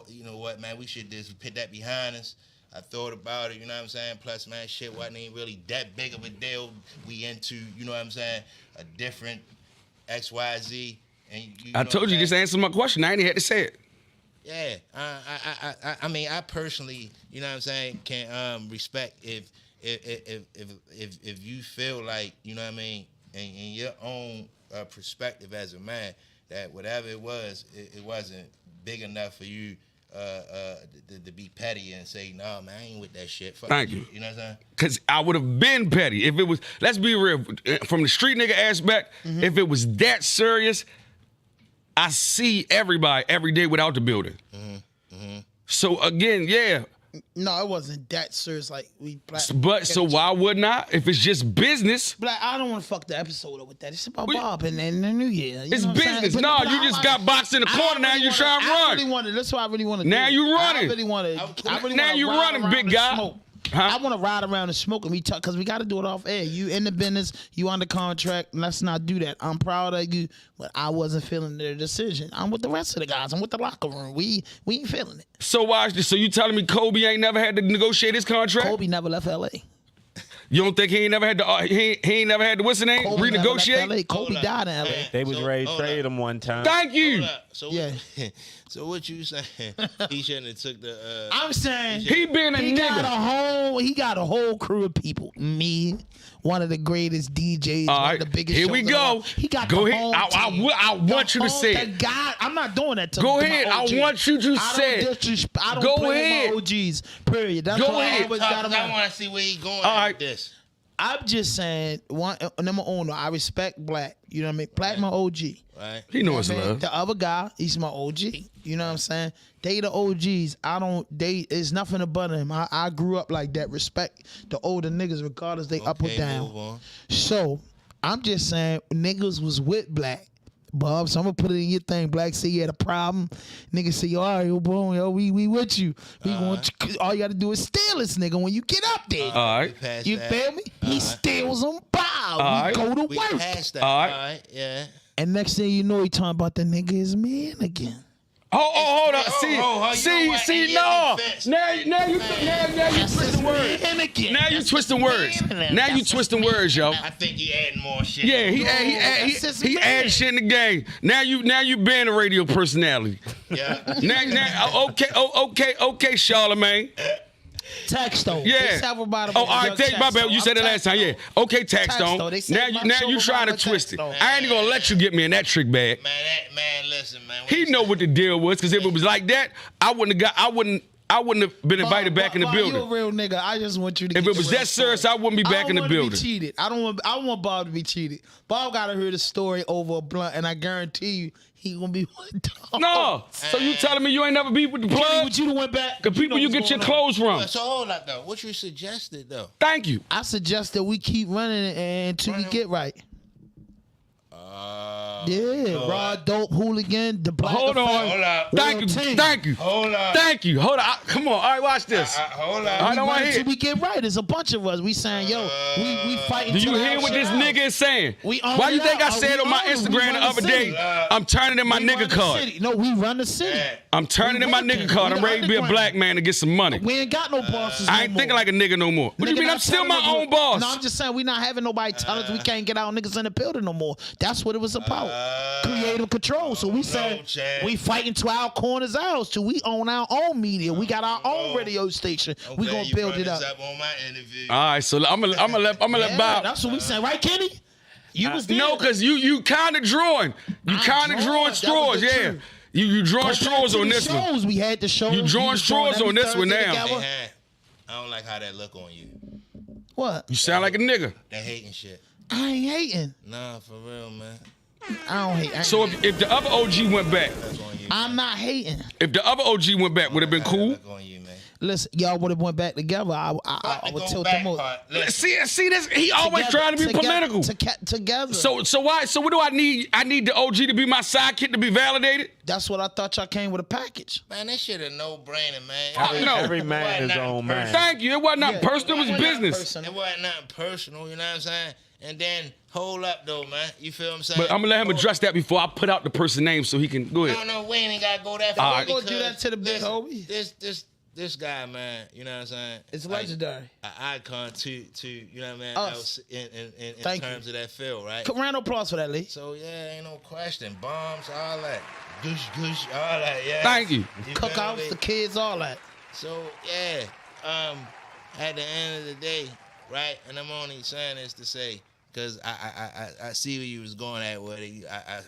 You know what, man? We should just put that behind us. I thought about it, you know what I'm saying? Plus, man, shit wasn't even really that big of a deal. We into, you know what I'm saying, a different XYZ. And I told you, just answer my question. I ain't even had to say it. Yeah, I mean, I personally, you know what I'm saying, can respect if you feel like, you know what I mean, in your own perspective as a man, that whatever it was, it wasn't big enough for you to be petty and say, no, man, I ain't with that shit. Fuck Thank you. You know what I'm saying? Because I would have been petty. If it was, let's be real, from the street nigga aspect, if it was that serious, I see everybody every day without the building. So again, yeah. No, it wasn't that serious. Like we black. But so why wouldn't I? If it's just business, Black, I don't want to fuck the episode up with that. It's about We- Bob and the New Year. You it's know what I'm saying? business. But- No, but you I just like- got boxed in the I corner. don't Now really you trying to I run. really wanted. That's what I really want to do. Now you running. I really want to. Now you running, big guy. Huh? I want to ride around and smoke and we talk because we got to do it off air. You in the business, you under contract. Let's not do that. I'm proud of you, but I wasn't feeling their decision. I'm with the rest of the guys. I'm with the locker room. We ain't feeling it. So watch this. So you telling me Kobe ain't never had to negotiate his contract? Kobe never left LA. You don't think he ain't never had to? He ain't never had to what's the name? Kobe never left Renegotiate. LA. Kobe died in LA. They was So, ready to hold trade up. him one time. Thank you. Hold up. So Yeah. So what you saying? He shouldn't have took the. I'm saying He being a he got nigga. he got a whole crew of people. Me, one of the greatest DJs, All one right, of the biggest. here shows we in the go. world. He got Go the ahead. whole team. I want you to say The it. guy, I'm not doing that to Go to ahead. my I OGs. want you to say it. I don't Go play ahead. with my OGs. Period. That's Go what ahead. I always got I about. want to see where he going All with right. this. I'm just saying, number owner, I respect Black. You know what I mean? Black my OG. Right. He knows You know what I mean? love. The other guy, he's my OG. You know what I'm saying? They the OGs. It's nothing about him. I grew up like that. Respect the older niggas, regardless they up or Okay, down. move on. So I'm just saying, niggas was with Black. Bob, so I'm gonna put it in your thing. Black say you had a problem. Niggas say, all right, yo, boom, yo, we with you. We want you. All you gotta do is steal this nigga when you get up there. All right. We passed You that. feel me? He steals them. Bow. right. We go to We work. passed that. All All right. right. Yeah. And next thing you know, he talking about the nigga is man again. Hold up. Oh, you know See, what? see, He no. in defense. Now you twisting words. Man again. Now you twisting words. Now you twisting words, yo. I think you adding more shit. Yeah, that's his he man. added shit in the game. Now you being a radio personality. Yeah. Okay, Charlamagne. Tax Stone. Yeah. They said about him Oh, on all right. Young Thank my Tax bad. Stone. You said it I'm last time. Yeah. Tax Okay, Tax Tax Stone. Stone. They said Now my show you was trying to about twist Tax it. Stone. I ain't gonna let you get me in that trick bag. Man, listen, man. He know what the deal was, because if it was like that, I wouldn't have been invited back in the Bob, you a building. real nigga. I just want you to. If get it was the real that serious, I wouldn't be story. back in the I don't want building. to be cheated. I don't want Bob to be cheated. Bob gotta hear the story over a blunt, and I guarantee you, he gonna be one dog. No. So you telling me you ain't never beat with the Kenny, plug? would you have went back? The people you know get what's your going on. clothes from. So hold up though. What you suggested though? Thank you. I suggest that we keep running it until we get right. Yeah, raw dope hooligan, the black. Hold on. Hold up. Thank you. team. Thank you. Hold up. Thank you. Hold on. Come on. All right, watch this. Hold up. I don't want to Until hear. we get right. There's a bunch of us. We saying, yo, we fighting. Do you till hear our what shit this out. nigga is saying? We own Why you it think I out. said We on my own it. We Instagram run the the other city. day, I'm turning in my We run nigga the card. city. No, we run the city. I'm turning in my working. nigga card. We I'm the ready to be a underground. black man to get some money. We ain't got no bosses. I ain't thinking like a nigga no more. What do you Nigga mean? not I'm still telling my us own boss. No, I'm just saying we not having nobody tell us we can't get our niggas in the building no more. That's what it was about. Creative control. So we said Chad. we fighting to our corners ours till we own our own media. We got our own radio station. We Okay, gonna you build brought it this up. on my interview. All right, so I'm gonna let Yeah, Bob. that's what we saying, right, Kenny? You was there. No, cause you kind of drawing. You kind of drawing. drawing That was straws. the Yeah. truth. You drawing Go back straws to on the this one. shows. We had the shows. You drawing We was doing straws on every this one Thursday now. together. Hey, I don't like how that look on you. What? You sound like a nigga. That hating shit. I ain't hating. Nah, for real, man. I don't hate. So if the other OG went back, That's on you. I'm not hating. if the other OG went back, would have been cool. Look on you, man. Listen, y'all would have went back together. I would tilt them over. See this? He always trying to be political. Together. So why? So what do I need? I need the OG to be my sidekick to be validated. That's what I thought y'all came with a package. Man, that shit a no-brainer, man. Fuck no. Every man his own man. Thank you. It wasn't nothing personal. It was business. It wasn't nothing personal, you know what I'm saying? And then, hold up, though, man. You feel what I'm saying? But I'm gonna let him address that before I put out the person name so he can go ahead. No, we ain't gotta go that far. All right. We're gonna do that to the big homie. This guy, man, you know what I'm saying? It's Like, legendary. An icon to you know what I mean? Us. In Thank terms you. of that field, right? Round of applause for that, Lee. So yeah, ain't no question. Bombs, all that. Goosh, goosh, all that, yeah. Thank you. feel Cookouts, me? the kids, all that. So yeah, at the end of the day, right? And I'm only saying this to say, because I see where you was going at with it.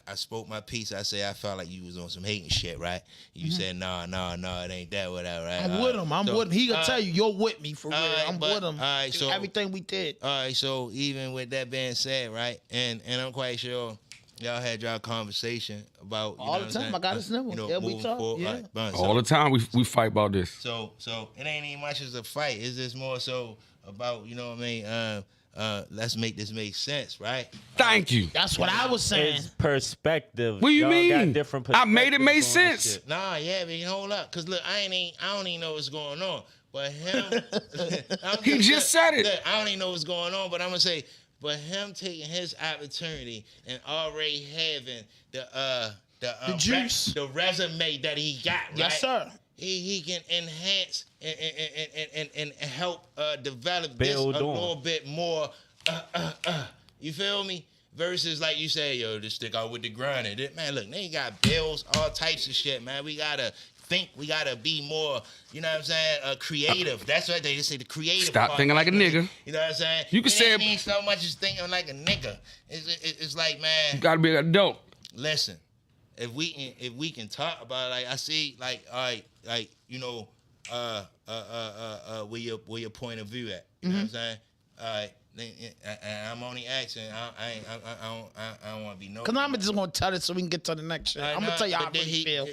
I spoke my piece. I say I felt like you was on some hating shit, right? You said no, it ain't that, whatever, right? I'm with him. I'm with him. He gonna tell you, you're with me for real. right, I'm but- with him. all right, so- everything we did. All right, so even with that being said, right, and I'm quite sure y'all had y'all conversation about All the time. I got his number. Yeah, we moving talk, forward. yeah. All right, Bun, All the time we fight about this. So it ain't even much as a fight. It's just more so about, you know what I mean, let's make this make sense, right? Thank you. That's what I was saying. It's perspective. What do you Y'all got mean? different I made it make perspectives on this sense. shit. Nah, yeah, but hold up, cause look, I don't even know what's going on. But him, He just said it. Look, I don't even know what's going on, but I'm gonna say, but him taking his opportunity and already having the juice. the resume that he got, right? Yes, sir. he can enhance and help develop Build this a on. little bit more. You feel me? Versus like you say, yo, just stick out with the grinding. Man, look, they got bills, all types of shit, man. We gotta think, we gotta be more, you know what I'm saying, creative. That's what they just say, the creative Stop part. thinking like a nigga. You know what I'm saying? You can say it ain't so much as thinking like a nigga. It's like, man, You gotta be an adult. listen, if we can talk about it, like I see, like, all right, like, you know, where your point of view at. You know what I'm saying? All right. And I'm only asking. I don't want to be no. Cause I'm just gonna tell it so we can get to the next shit. I'm gonna tell you how I really feel.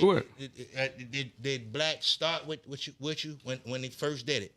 Go ahead. Did Black start with you when he first did it?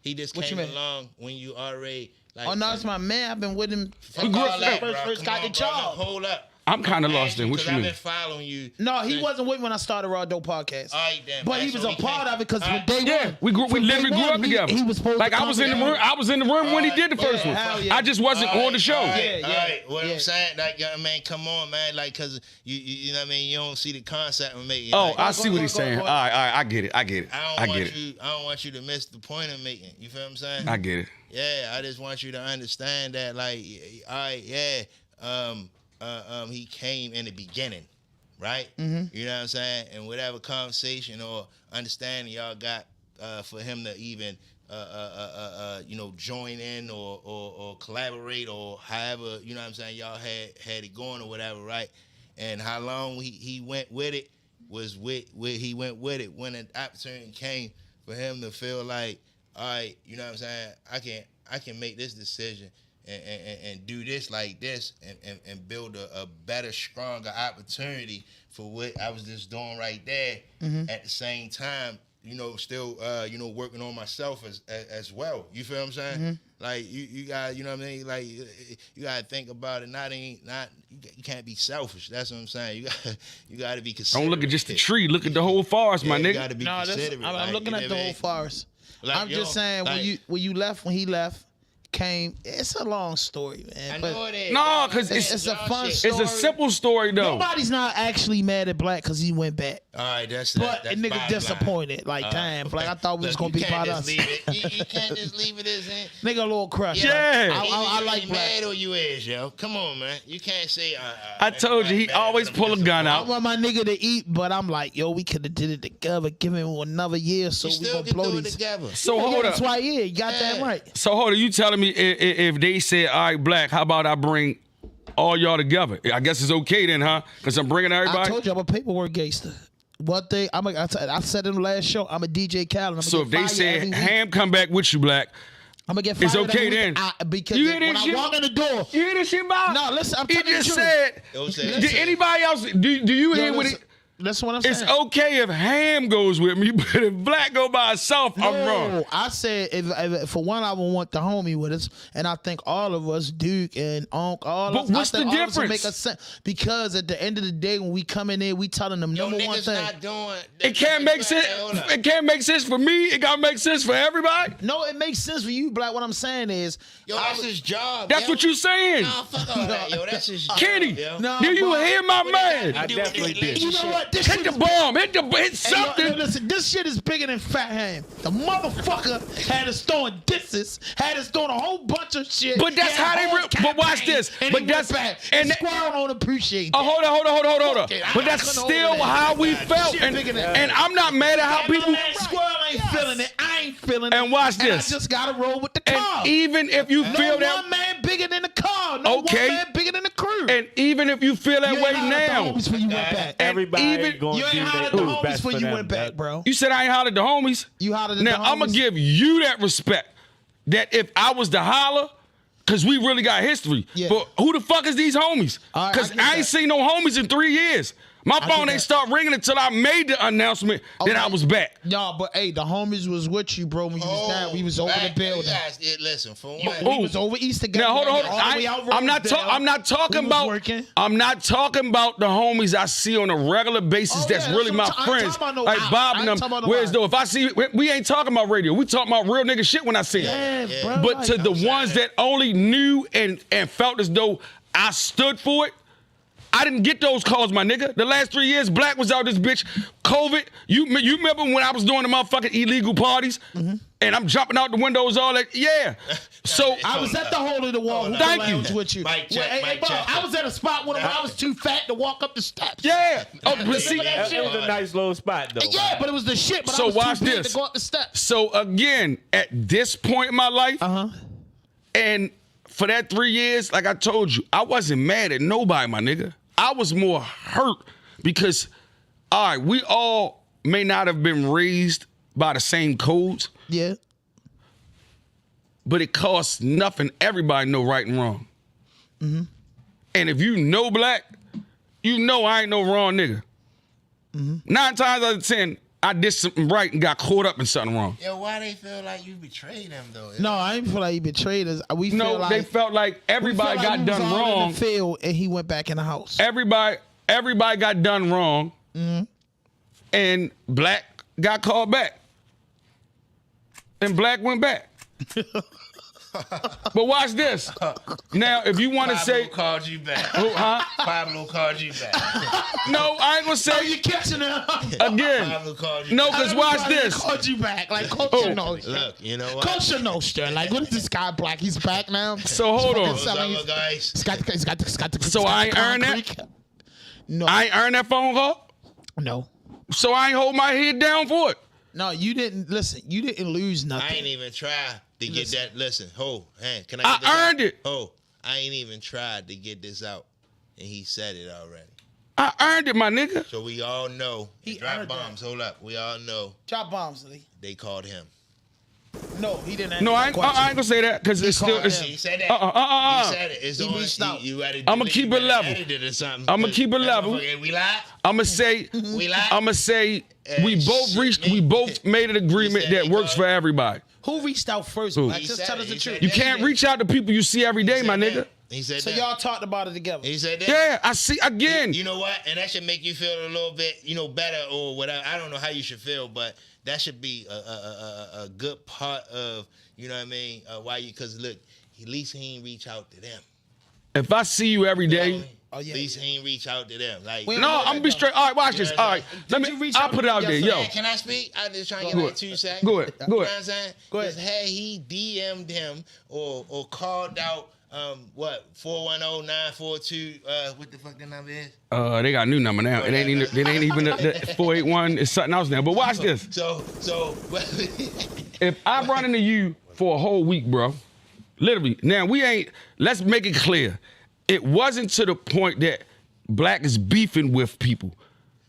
He just What you came mean? along when you already like. Oh no, it's my man. I've been with him Fuck from all that, bro. first got Come the on, brother. job. Hold up. I'm kind of lost in. What you I've mean? been following you. No, he since- wasn't with me when I started RawDope Podcast. All right, then, But man. he was So a part can't- of it because all from right. day Yeah, one. we from literally day grew up one, together. He was supposed like to I was in the come room. I was in the room when he did the first one. hell yeah. I just wasn't on the show. All right, Yeah, all yeah, right. What yeah. I'm saying, like, young man, come on, man, like, cause you know what I mean. You don't see the concept of making. Oh, like, I see what he's saying. All right, I get it. I get it. I get it. don't want you to miss the point I'm making. You feel what I'm saying? I get it. Yeah, I just want you to understand that, like, all right, yeah, he came in the beginning, right? Mm-hmm. You know what I'm saying? And whatever conversation or understanding y'all got for him to even, you know, join in or collaborate or however, you know what I'm saying, y'all had it going or whatever, right? And how long he went with it was where he went with it when an opportunity came for him to feel like, all right, you know what I'm saying, I can make this decision and do this like this and build a better, stronger opportunity for what I was just doing right there. Mm-hmm. At the same time, you know, still you know, working on myself as well. You feel what I'm saying? Mm-hmm. Like you got, you know what I mean? Like you gotta think about it. You can't be selfish. That's what I'm saying. You got to be considerate. Don't look at just the tree. Look at the whole forest, my You nigga. gotta be No, considerate. I'm like, looking you at know the what I whole mean? forest. Like, I'm yo, just saying like- when you left, came. It's a long story, man. I but know it is. No, 'cause it's a y'all fun shit. story. It's a simple story though. Nobody's not actually mad at Black because he went back. All right, that's But that's a nigga bottom disappointed. line. Like, damn, Black, I thought we was Look, gonna you be can't about just us. leave it. You can't just leave it as in. Nigga, a little crush. Yeah. I Either like you Black. mad or you is, yo. Come on, man. You can't say. I told you, he always pull a gun I out. want my nigga to eat, but I'm like, yo, we could have did it together. Give him another year, so You we still gonna can blow do it these. together. So Yeah, hold that's up. why, yeah, you got that Yeah. right. So hold on. You telling me if they said, all right, Black, how about I bring all y'all together? I guess it's okay then, huh? Because I'm bringing I everybody. told you I'm a paperwork gangster. One thing, I said in the last show, I'm a DJ Khaled. So if they said Ham come back with you, Black, I'm gonna get fired it's okay every then. week. Because You hear when this I shit? walk in the door, you hear this shit, Bob? no, listen, I'm He telling you the just truth. said, Yo, say- did listen. anybody else, do you hear what it? That's what I'm saying. It's okay if Ham goes with me, but if Black go by himself, I'm wrong. No, I said if for one, I would want the homie with us, and I think all of us, Duke and Unc, all But of us, what's I think the all of us would difference? make a sense because at the end of the day, when we come in there, we telling them Yo, number one niggas thing. not doing. It can't make sense. Hold up. It can't make sense for me. It gotta make sense for everybody. No, it makes sense for you, Black. What I'm saying is, Yo, that's his job. That's yo. what you saying, Nah, fuck all that, yo. That's his job. Kenny. Yo. No, Do you but- hear my man? I definitely did. you know what? This Hit shit the is bomb. Hit Hey, something. yo, listen, this shit is bigger than Fat Ham. The motherfucker had us throwing disses, had us doing a whole bunch of shit. But that's He had how a they whole real- but watch campaign, this. And But he that's- went back. and And that- Squirrel don't appreciate Oh, that. hold on. Okay, But I that's couldn't still hold it. how we That felt. shit And, bigger than and I'm not mad at how And people. my man Squirrel ain't feeling it. I ain't feeling it. And watch this. I just gotta roll with the car. And even if you no feel one that, man bigger than the car. No Okay. one man bigger than the crew. and even if you feel that you way ain't hollered at now, the homies when you went back. Everybody even- going You to ain't do hollered at the their homies best when for you them. went back, bro. you said I ain't hollered at the homies. You hollered at Now the I'm gonna homies. give you that respect. That if I was to holler, cause we really got history. Yeah. But who the fuck is these homies? All right, Cause I get I ain't that. seen no homies in 3 years. My get phone ain't that. start ringing until I made the announcement that I Okay. was back. No, but hey, the homies was with you, bro. When you was down, we was over the back- building. Yes, listen, for one. Ooh. We was over East together. Now hold on. All the way out I'm not Rosedale. I'm not talking We was about. working. I'm not talking about the homies I see on a regular basis. Oh, that's yeah, really that's my what I ain't friends, talking about no like out. Bob I and ain't them. talking about no Whereas out. though, if I see, we ain't talking about radio. We talking about real nigga shit when I see it. Yeah, bro. But to like, the ones that only knew and felt as though I stood for it, I didn't get those calls, my nigga. The last 3 years, Black was out this bitch. COVID. You remember when I was doing the motherfucking illegal parties? Mm-hmm. And I'm jumping out the windows, all that. Yeah. So I was at the hole in the wall. Thank you. With you. Mic check, mic check. I was at a spot when I was too fat to walk up the steps. Yeah. Oh, but see, That was a nice little spot, though. Yeah, but it was the shit. But So I was watch too big this. to go up the steps. So again, at this point in my life, and for that 3 years, like I told you, I wasn't mad at nobody, my nigga. I was more hurt because, all right, we all may not have been raised by the same codes. Yeah. But it costs nothing. Everybody know right and wrong. Mm-hmm. And if you know Black, you know I ain't no wrong nigga. Mm-hmm. 9 times out of 10, I did something right and got caught up in something wrong. Yo, why they feel like you betrayed them though? No, I didn't feel like he betrayed us. We No, feel like, they felt like everybody got done wrong. In the field and he went back in the house. Everybody got done wrong. Mm-hmm. And Black got called back. And Black went back. But watch this. Now, if you want to say, called you back. Pablo called you back. no, I ain't gonna say. Oh, you catching him Again. Pablo called you No, back. because watch this. Called you back, like Coach knows. Look, you know what? Coach knows, Stern. Like, what is this guy Black? He's back now. So hold on. What's up, guys? He's got the So I ain't earned that? No, I ain't earned that phone call. no, So I ain't hold my head down for it. no. You didn't listen. You didn't lose nothing. I ain't even tried to get that. Listen, can I I get this earned out? it. I ain't even tried to get this out. And he said it already. I earned it, my nigga. So we all know. He Drop earned bombs. Hold up. We all know Drop bombs, Lee. they called him. No, he didn't. Answer No, I that ain't question. gonna say that because it's still. called It's, him. He said that. He said it. It's He on. reached out. You I'ma keep it level. Or something. I'ma keep it level. We lied. I'ma say. We lied. I'ma say we both reached. We both made an agreement said that he works called- for everybody. Who reached out first? Who? Black? He Just said tell it. us the He truth. said You that. can't reach out to people you see every day, my nigga. He said So that. y'all talked about it together. He said that. Yeah, I see again. You know what? And that should make you feel a little bit, better or whatever. I don't know how you should feel, but that should be a good part of, you know what I mean? Why you? Because look, at least he ain't reach out to them. If I see you every day, Oh, yeah, At least he ain't reach out to them. Like, Wait, no, I'm gonna be straight. All right, watch this. All right, Did let you me. reach I'll out put to it out him there, yo. yesterday? can I speak? I just trying to Go get like ahead. 2 seconds. Go ahead. You Go know what ahead. I'm saying? Go ahead. 'Cause had he DM'd him or called out 410-942 what the fuck the number is? They got a new number now. It ain't even the 481. It's something else now. But watch this. So If I run into you for a whole week, bro, literally. Now let's make it clear. It wasn't to the point that Black is beefing with people.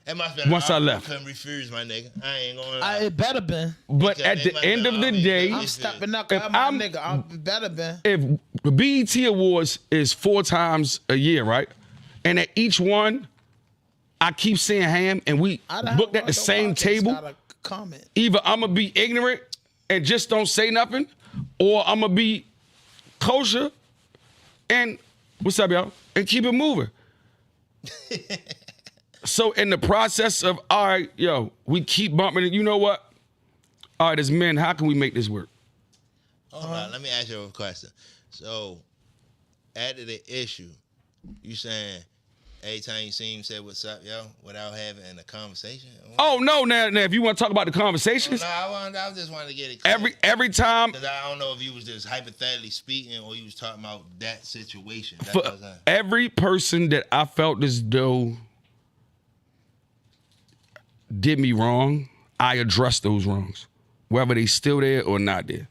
it must have been Once I left. couldn't refuse, my nigga. I ain't gonna lie. It better been. But Because at they the might end not of the always day, be. I'm stepping up. If I'm my I'm- nigga. I'm better been. if the BET Awards is 4 times a year, right? And at each one, I keep saying ham, and we booked at the same table. Comment. Either I'm gonna be ignorant and just don't say nothing, or I'm gonna be kosher and what's up, y'all? And keep it moving. So in the process of, all right, yo, we keep bumping it. You know what? All right, as men, how can we make this work? Hold on, let me ask you a question. So, after the issue, you saying every time you see him say what's up, yo, without having a conversation? Oh no, now if you want to talk about the conversations, No, I just wanted to get it clear. every time. Because I don't know if you was just hypothetically speaking or you was talking about that situation. That's For what I'm saying. every person that I felt as though did me wrong, I addressed those wrongs, whether they still there or not there.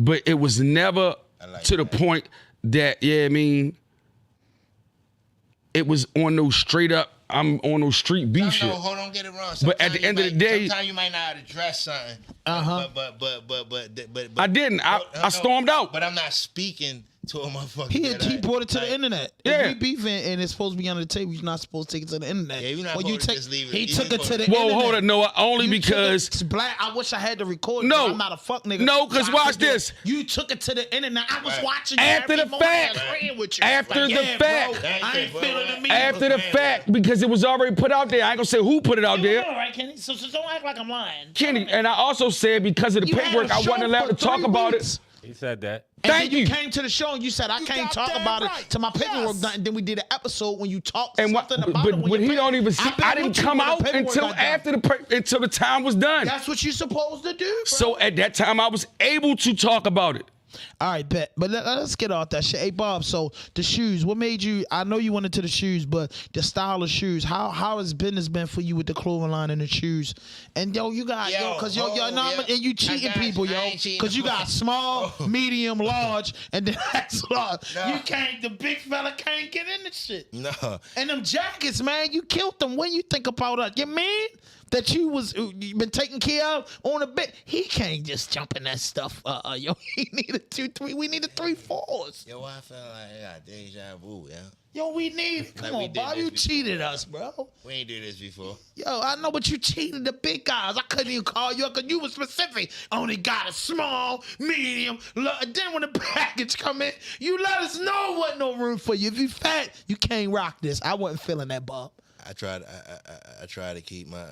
But it was never like to the point that, it was on those straight up, I'm on those street beef shit. No, hold on, get it wrong. But at the end of the day- sometimes you might not address something. But I didn't. I stormed out. But I'm not speaking to a motherfucker. He brought it to the internet. Yeah. If we beefing and it's supposed to be on the table, you're not supposed to take it to the internet. Yeah, you're not When you supposed to take, just leave it. He You took it supposed to the to- Whoa, internet. hold on. No, only You because. took it, Black, I wish I had to record. No. I'm not a fuck nigga. No, 'cause So I watch could do it. this. You took it to the internet. I was watching you After every the morning fact. agreeing with you. After Like, the yeah, fact. bro, I ain't feeling me. After the fact, because it was already put out there. I ain't gonna say who put it out All there. right, Kenny. So don't act like I'm lying. Kenny, and I also said because of the You had paperwork, a I show wasn't allowed for to talk 3 about weeks. it. He said that. And Thank then you. came to the show and you said I can't talk about it till my paperwork done. And then we did an episode when you talked And what, something about but it. when but your he don't even see. I've been I didn't with you come when the out paperwork until got done. after until the time was done. That's what you're supposed to do, bro. So at that time, I was able to talk about it. All right, bet. But let's get off that shit. Hey, Bob, so the shoes, what made you, I know you went into the shoes, but the style of shoes, how has business been for you with the clothing line and the shoes? And, you got, and you cheating people, because you got small, medium, large, and then that's large. No. You can't, the big fella can't get in the shit. No. And them jackets, man, you killed them. When you think about it, your man that you been taking care of on a bit, he can't just jump in that stuff. He needed 2, 3. We needed 3, 4s. Yo, I felt like I got deja vu, yeah. Yo, we need. Come we on, did Bob, this you before. cheated us, bro. We ain't do this before. Yo, I know, but you cheated the big guys. I couldn't even call you up because you were specific. Only got a small, medium. Then when the package come in, you let us know what no room for you. If you fat, you can't rock this. I wasn't feeling that, Bob. I try to keep my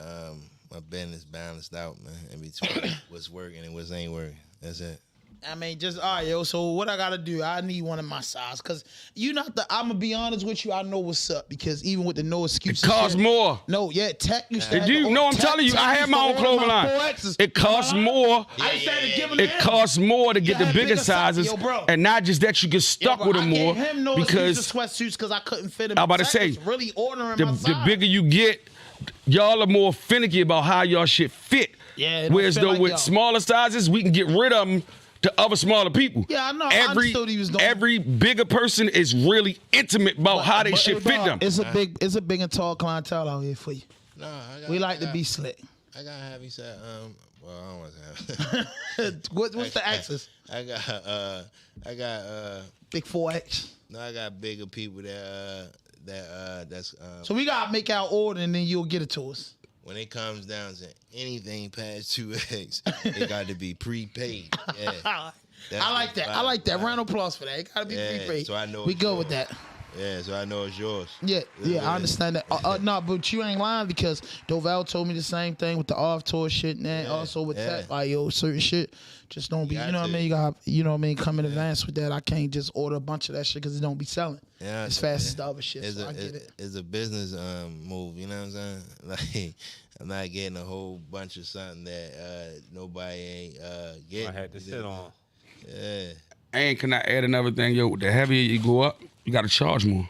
my business balanced out, man, in between what's working and what ain't working. That's it. I mean, just, all right, yo, so what I got to do, I need one of my size, because I'm going to be honest with you, I know what's up, because even with the no excuses. It costs more. No, yeah, Tech used to Did you? No, I'm telling you, I had my own clothing line. It costs more. I used to have to give him It costs more to get Yeah, the bigger bigger size. sizes, Yo, bro. and not just that you get stuck with them more. I gave him no because sweatsuits because I couldn't fit him. I'm about to Tech say, was really ordering the my size. bigger you get, y'all are more finicky about how y'all shit fit. Yeah, it don't Whereas fit though like with y'all. smaller sizes, we can get rid of them to other smaller people. Yeah, I know. I understood he was doing. Every bigger person is really intimate about how they shit fit them. It's a big and tall clientele out here for you. No, We like to be slick. I got heavy set. Well, I don't want to have. What's the axis? I got Big 4X. no, I got bigger people that's So we gotta make our order and then you'll get it to us. when it comes down to anything past 2X, it got to be prepaid. Yeah. That's I like that. I like that. Round of applause for that. It gotta be prepaid. so I know we it's go yours. with that. Yeah, so I know it's yours. Yeah, I understand that. No, but you ain't lying because Doval told me the same thing with the off tour shit, and then also with that, like certain shit. Just don't be, you know what I mean? You got, come in advance with that. I can't just order a bunch of that shit because it don't be selling as fast as the other shit. So I get it. It's a business move, you know what I'm saying? Like, I'm not getting a whole bunch of something that nobody ain't getting. I had to sit on. Yeah. And can I add another thing, yo? The heavier you go up, you got to charge more.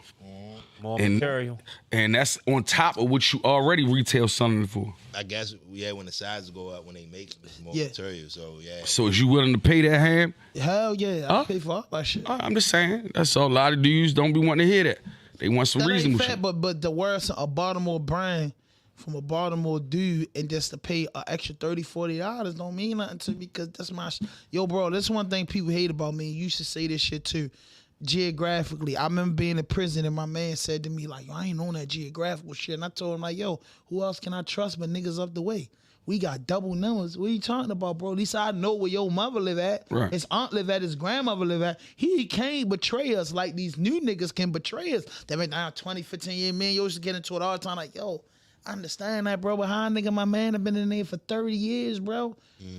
More material. And that's on top of what you already retail something for. I guess, when the sizes go up, when they make it, it's more material. So, yeah. So is you willing to pay that ham? Hell yeah, I pay for all that shit. I'm just saying. That's all. A lot of dudes don't be wanting to hear that. They want some That ain't reasonable fat, shit. but the words a Baltimore brand from a Baltimore dude and just to pay an extra $30, $40 don't mean nothing to me because that's my yo, bro. That's one thing people hate about me. You should say this shit too. Geographically, I remember being in prison and my man said to me like, yo, I ain't on that geographical shit. And I told him like, yo, who else can I trust but niggas up the way? We got double numbers. What are you talking about, bro? At least I know where your mother live at. Right. His aunt live at. His grandmother live at. He can't betray us like these new niggas can betray us. They been down 20, 15 years. Man, you used to get into it all the time like, yo, I understand that, bro. But how a nigga, my man, have been in there for 30 years, bro.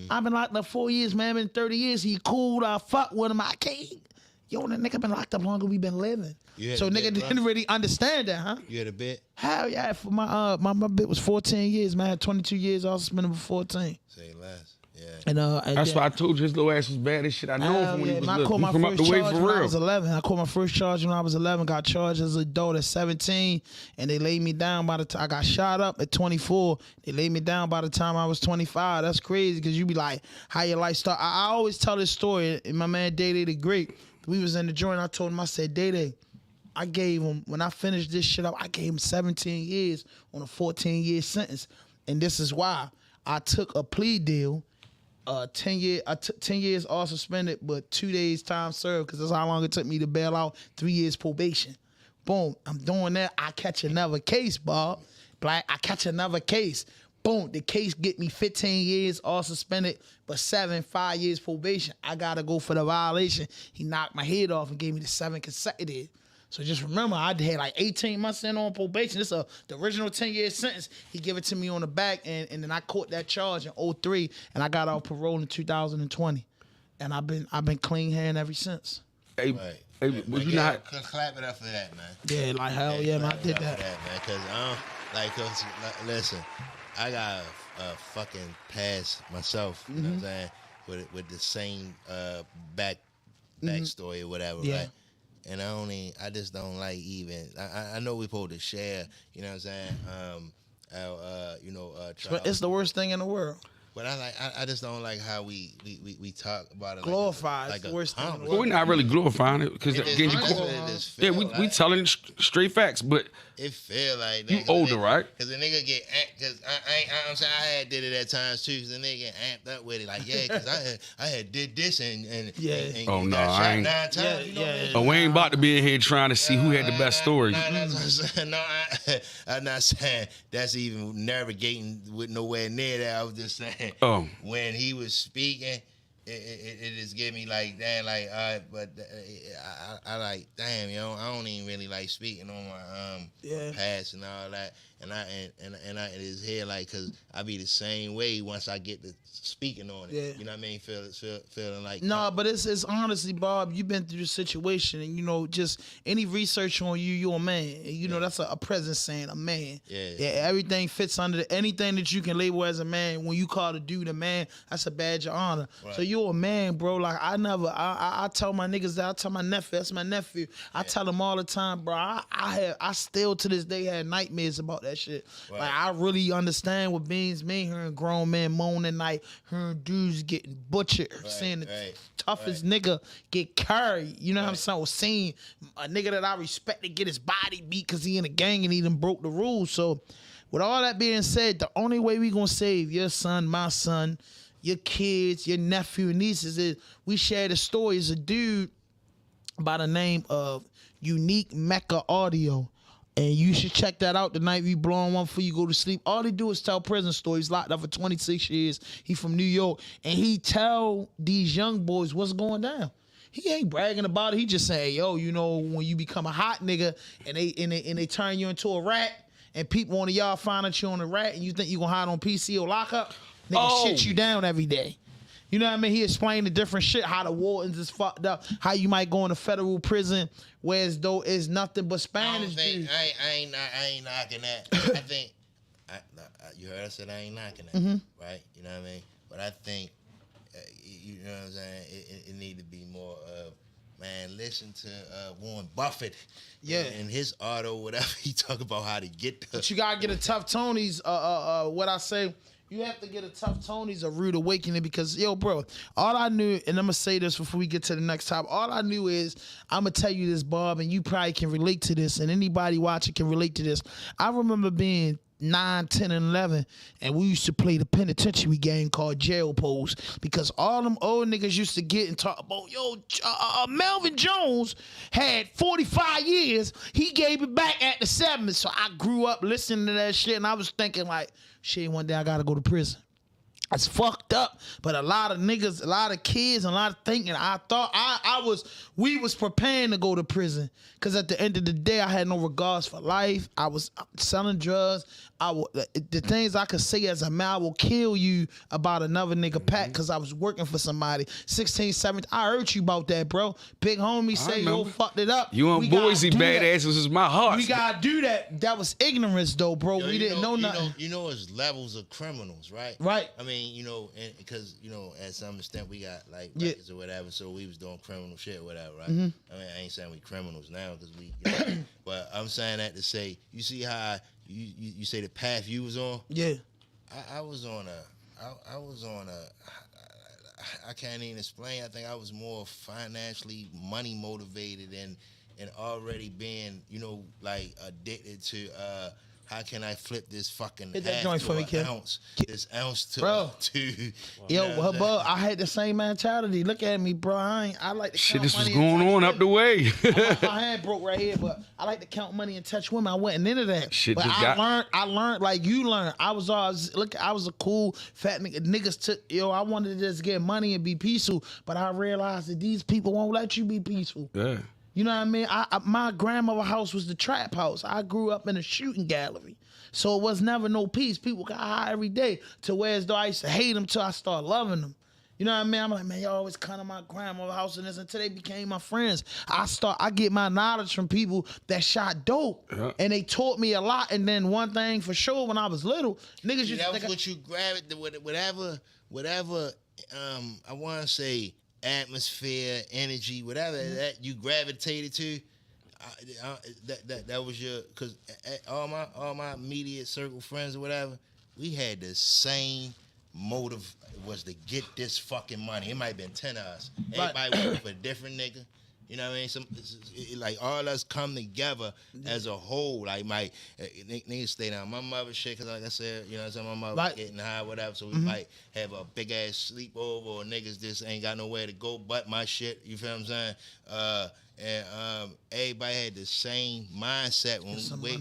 I've been locked up 4 years, man. Been 30 years. He cool. I fuck with him. I can't. Yo, that nigga been locked up longer we been living. So nigga didn't really understand that, huh? You had a bit? Hell yeah. For my bit was 14 years, man. I had 22 years. I was spending for 14. Say less. Yeah. And That's why I told you his little ass was bad as shit. I know him from when he was I little. caught He my from up first the way charge for when I real. was 11. I caught my first charge when I was 11. Got charged as an adult at 17, and they laid me down by the time I got shot up at 24. They laid me down by the time I was 25. That's crazy because you be like, how your life start. I always tell this story, and my man Day the Great, we was in the joint. I told him, I said, Day, I gave him, when I finished this shit up, I gave him 17 years on a 14-year sentence. And this is why. I took a plea deal. 10 years all suspended, but 2 days time served because that's how long it took me to bail out. 3 years probation. Boom, I'm doing that. I catch another case, Bob. Black, I catch another case. Boom, the case get me 15 years all suspended, but 5 years probation. I gotta go for the violation. He knocked my head off and gave me the 7 consecutive. So just remember, I had like 18 months in on probation. This is the original 10-year sentence. He gave it to me on the back, and then I caught that charge in 2003, and I got off parole in 2020. and I've been clean hand ever since. Hey, Right. hey, was you not? Clap it up for that, man. Yeah, like hell yeah, man, I did that. Man, because cause listen, I got a fucking past myself. You know what I'm saying? With the same backstory or whatever, Yeah. right? And I just don't like even. I know we're supposed to share. You know what I'm saying? But it's the worst thing in the world. But I just don't like how we talk about it. Glorify. Like It's the worst thing in the accomplishment. Well, we're not really glorifying it because again, Yeah, we telling straight facts, but it feel like that. you older, right? Because the nigga get amped. Because I'm saying I had did it at times too. Because the nigga get amped up with it. Like because I had did this and Oh, no, got I shot ain't- 9 times. Yeah, You know yeah. what I mean? But we ain't about to be in here trying to see who had the best stories. No, I'm not saying that's even navigating with nowhere near that. I was just saying when he was speaking, it just gave me like, damn, like, but I like, damn, I don't even really like speaking on my past and all that. And I is here like, cause I be the same way once I get to speaking on it. Yeah. You know what I mean? Feeling like No, but it's honestly, Bob, you've been through the situation, and just any research on you, you're a man. And, that's a present saying, a man. Yeah. Everything fits under anything that you can label as a man. When you call a dude a man, that's a badge of honor. Right. So you're a man, bro. Like I tell my niggas that, I tell my nephew, that's my nephew. I tell him all the time, bro. I still to this day had nightmares about that shit. Right. Like I really understand what beans mean. Hearing grown men moaning, like hearing dudes getting butchered, seeing the toughest nigga get carried. You know what I'm saying? Or seeing a nigga that I respect to get his body beat because he in a gang and he done broke the rules. So with all that being said, the only way we gonna save your son, my son, your kids, your nephew and nieces is we share the story. Is a dude by the name of Unique Mecca Audio. And you should check that out the night we blowing one before you go to sleep. All he do is tell prison stories. Locked up for 26 years. He from New York. And he tell these young boys what's going down. He ain't bragging about it. He just saying, yo, when you become a hot nigga and they turn you into a rat and people on y'all find out you on a rat and you think you gonna hide on PC or lockup, nigga shit you down every day. You know what I mean? He explained the different shit, how the wardens is fucked up, how you might go into federal prison, whereas though it's nothing but Spanish. I ain't knocking that. I think you heard I said I ain't knocking that, right? You know what I mean? But I think you know what I'm saying. It need to be more of man. Listen to Warren Buffett, and his auto, whatever he talk about how to get the. But you gotta get a tough Tony's. What I say. You have to get a tough Tony's a rude awakening because, bro, all I knew, and I'm going to say this before we get to the next topic, all I knew is, I'm going to tell you this, Bob, and you probably can relate to this, and anybody watching can relate to this. I remember being 9, 10, and 11, and we used to play the penitentiary game called Jail Pose because all them old niggas used to get and talk about, Melvin Jones had 45 years. He gave it back at the 7th. So I grew up listening to that shit, and I was thinking like, shit, one day I gotta go to prison. That's fucked up. But a lot of niggas, a lot of kids, a lot of thinking. I thought we was preparing to go to prison. Cause at the end of the day, I had no regards for life. I was selling drugs. The things I could say as a man, I will kill you about another nigga pack cause I was working for somebody. 16, 17, I heard you about that, bro. Big homie say, fucked it up. You on Boise badasses is my heart. We gotta do that. That was ignorance though, bro. We didn't know nothing. It's levels of criminals, right? Right. I mean, and because, at some extent we got like records or whatever, so we was doing criminal shit or whatever, right? I mean, I ain't saying we criminals now because we, but I'm saying that to say, you see how you say the path you was on? Yeah. I was on I can't even explain. I think I was more financially money motivated and already being, like addicted to how can I flip this fucking Hit that half joint to for me, an kid. ounce? This ounce to Bro. Wow. I had the same mentality. Look at me, bro. I like to Shit, count this was money going and on touch up the way. women. My hand broke right here, but I like to count money and touch women. I wasn't into that. Shit but just I learned like you learned. I was a cool fat nigga. Niggas took I wanted to just get money and be peaceful, but I realized that these people won't let you be peaceful. Yeah. You know what I mean? My grandmother's house was the trap house. I grew up in a shooting gallery. So it was never no peace. People got high every day to where as though I used to hate them till I started loving them. You know what I mean? I'm like, man, y'all always come to my grandma's house and this until they became my friends. I get my knowledge from people that shot dope. Yeah. And they taught me a lot. And then one thing for sure, when I was little, niggas used to think what you gravitate, whatever, I want to say atmosphere, energy, whatever that you gravitated to, that was your, because all my immediate circle friends or whatever, we had the same motive, was to get this fucking money. It might have been 10 of us. Everybody working for a different nigga. You know what I mean? Like all us come together as a whole. Like my niggas stay down my mother's shit, cause like I said, you know what I'm saying, my mother getting high, whatever. So we might have a big ass sleepover, or niggas just ain't got nowhere to go but my shit. You feel what I'm saying? And everybody had the same mindset when we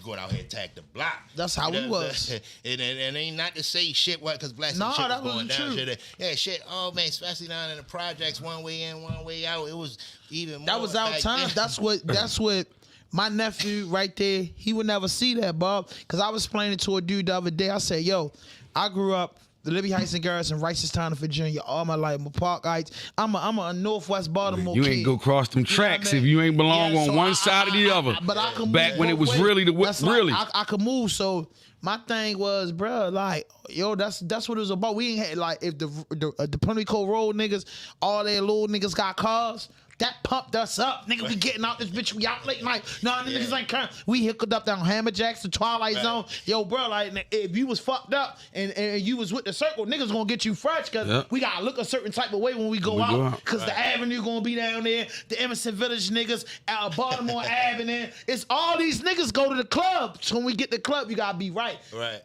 going out here and attack the block. That's how we was. And ain't not to say shit what, because black shit was going down. Shit, yeah, shit. Oh man, especially down in the projects, one way in, one way out. It was even more. That was our time. That's what my nephew right there. He would never see that, Bob, because I was explaining to a dude the other day. I said, yo, I grew up the Libby Heights and Garrison, Ricestown, Virginia, all my life. I'm a Park Heights. I'm a Northwest Baltimore kid. You ain't go cross them tracks if you ain't belong on one side or the other. But I could back move when it was really really. I could move. So my thing was, bro, like, yo, that's what it was about. We ain't had, like, if the Pimlico Road niggas, all their little niggas got cars, that pumped us up. Nigga, we getting out this bitch. We out late night. No, niggas ain't coming. We hooked up down Hammerjacks, the Twilight Zone. Yo, bro, like, if you was fucked up and you was with the circle, niggas gonna get you fresh, because we gotta look a certain type of way when we go out. Because the Avenue gonna be down there. The Emerson Village niggas, Baltimore Avenue. It's all these niggas go to the club. So when we get to the club, you gotta be right.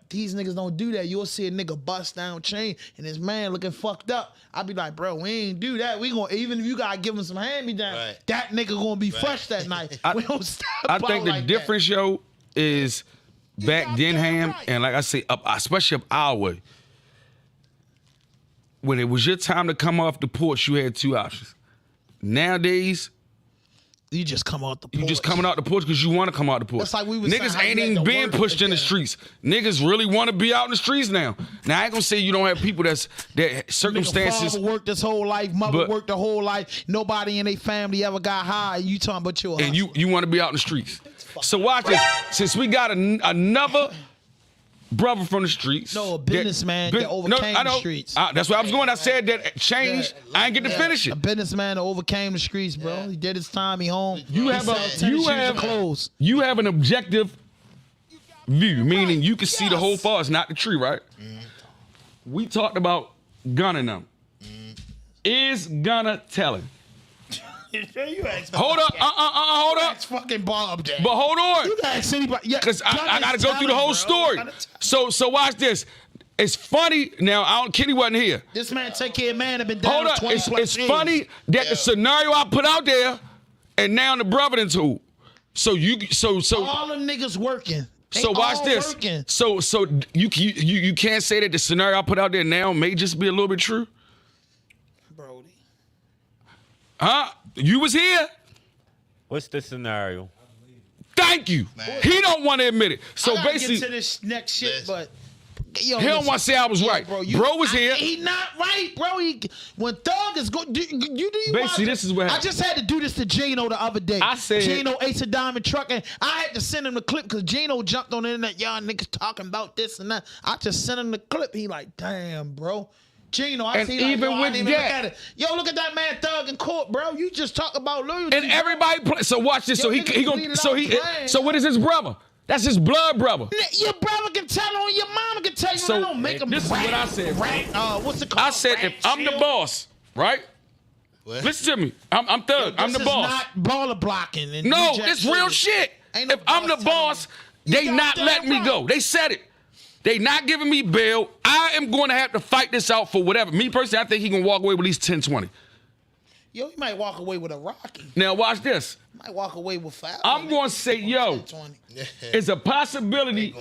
These niggas don't do that. You'll see a nigga bust down chain and this man looking fucked up. I be like, bro, we ain't do that. We gonna, even if you gotta give him some hand-me-down, that nigga gonna be fresh that night. We don't stop. I think the difference, yo, is back then, Ham, and like I say, especially up our way, when it was your time to come off the porch, you had two options. Nowadays, you just come out the porch. You just coming out the porch because you want to come out the porch. That's like we was niggas ain't even being pushed in the streets. Niggas really want to be out in the streets now. Now I ain't gonna say you don't have people that circumstances. Father worked his whole life, mother worked the whole life. Nobody in their family ever got high. You talking about your and you want to be out in the streets. So watch this. Since we got another brother from the streets. No, a businessman that overcame the streets. That's where I was going. I said that changed. I ain't get to finish it. A businessman that overcame the streets, bro. He did his time. He home. You have an objective view, meaning you can see the whole forest, not the tree, right? We talked about gunning them. Is Gunner telling? Hold up, hold up. That's fucking Bob there. But hold on. You gotta ask anybody. Because I gotta go through the whole story. So watch this. It's funny now. Kenny wasn't here. This man take care of man have been down. Hold up. 20 It's funny that the scenario I put out there, and now the brother done told. So all them niggas working. So watch this. Working. So you can't say that the scenario I put out there now may just be a little bit true. Brody. Huh? You was here. What's the scenario? Thank you. Man. He don't want to admit it. So basically, get to this next shit, but yo, he don't want to say I was right. Bro, was here. He not right, bro. When Thug is good, do you basically this is what happened. I just had to do this to Gino the other day. I said Gino Ace of Diamond Truck, and I had to send him the clip because Gino jumped on the internet. Y'all niggas talking about this and that. I just sent him the clip. He like, damn, bro. Gino, I see even with that, yo, look at that man Thug in court, bro. You just talk about loyalty. And everybody play. So watch this. So he gonna. So what is his brother? That's his blood brother. Your brother can tell on your mama can tell you. So I don't make him. This is what I said. What's it called? I said if I'm the boss, right? What? Listen to me. I'm Thug. I'm the boss. Not baller blocking. And no, it's real shit. If I'm the boss, they not letting me go. They said it. They not giving me bail. I am going to have to fight this out for whatever. Me personally, I think he can walk away with at least 10, 20. Yo, he might walk away with a Rocky. Now watch this. Might walk away with 5. I'm going to say, yo, it's a possibility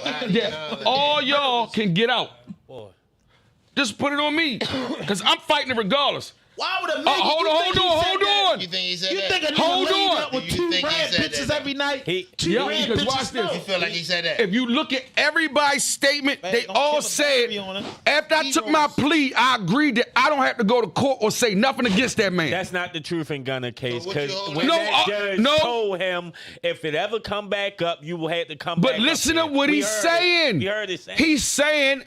that all y'all can get out. Just put it on me, because I'm fighting it regardless. Why would a nigga? Hold on. You think he said You that? think a nigga Hold laid on. up with You 2 think he red said bitches that? every night? Two Yeah, red because bitches. watch this. No. You feel like he said that? If you look at everybody's statement, Man, they don't kill all a said, battery on it. after I took my plee, I agreed that I don't have to go to court or say nothing against that man. That's not the Truth in Gunner case, So what because you holding? when No, that judge no. told him if it ever come back up, you will have to come back But listen up to here. what We he's heard saying. It. We heard it saying. He's saying,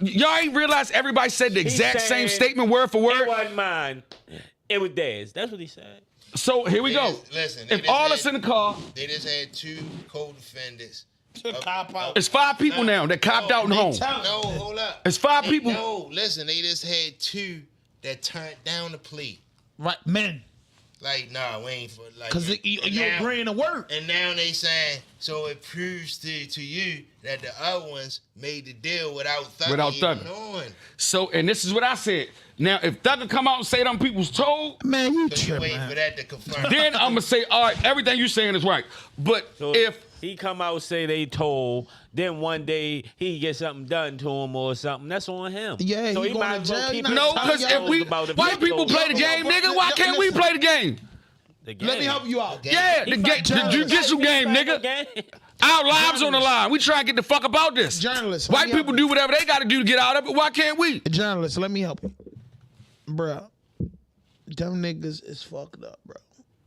y'all ain't realize everybody said the exact same saying, statement word for It word. wasn't mine. It was theirs. That's what he said. So here we go. Listen, they If just all had- us in the car, They just had 2 co-defendants. Cop out. it's 5 people now that copped out and home. No, hold up. It's 5 people. No, listen, they just had 2 that turned down the plea. Right, men. Like, nah, we ain't for like. Because you agreeing to work. And now they saying, so it proves to you that the other ones made the deal without Thugger Without even Thugger. knowing. So, and this is what I said. Now, if Thugger come out and say them people's told, Man, you So you tripping, waiting man. for that to confirm. then I'm gonna say, all right, everything you saying is right. But So if he come out say they told, then one day he get something done to him or something, that's on him. Yeah, so he he going might to as well jail, keep he his not no, telling because y'all if we about it. white people play the game, nigga, why can't we play the game? The game. Let me help you out. Yeah, the jujitsu game, nigga. Our lives on the line. We try and get the fuck about this. Journalists. White people do whatever they got to do to get out of it. Why can't we? Journalists, let me help you. Bruh, them niggas is fucked up, bro.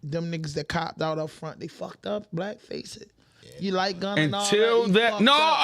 Them niggas that copped out up front, they fucked up. Black face it. You like gun and all Until that. that,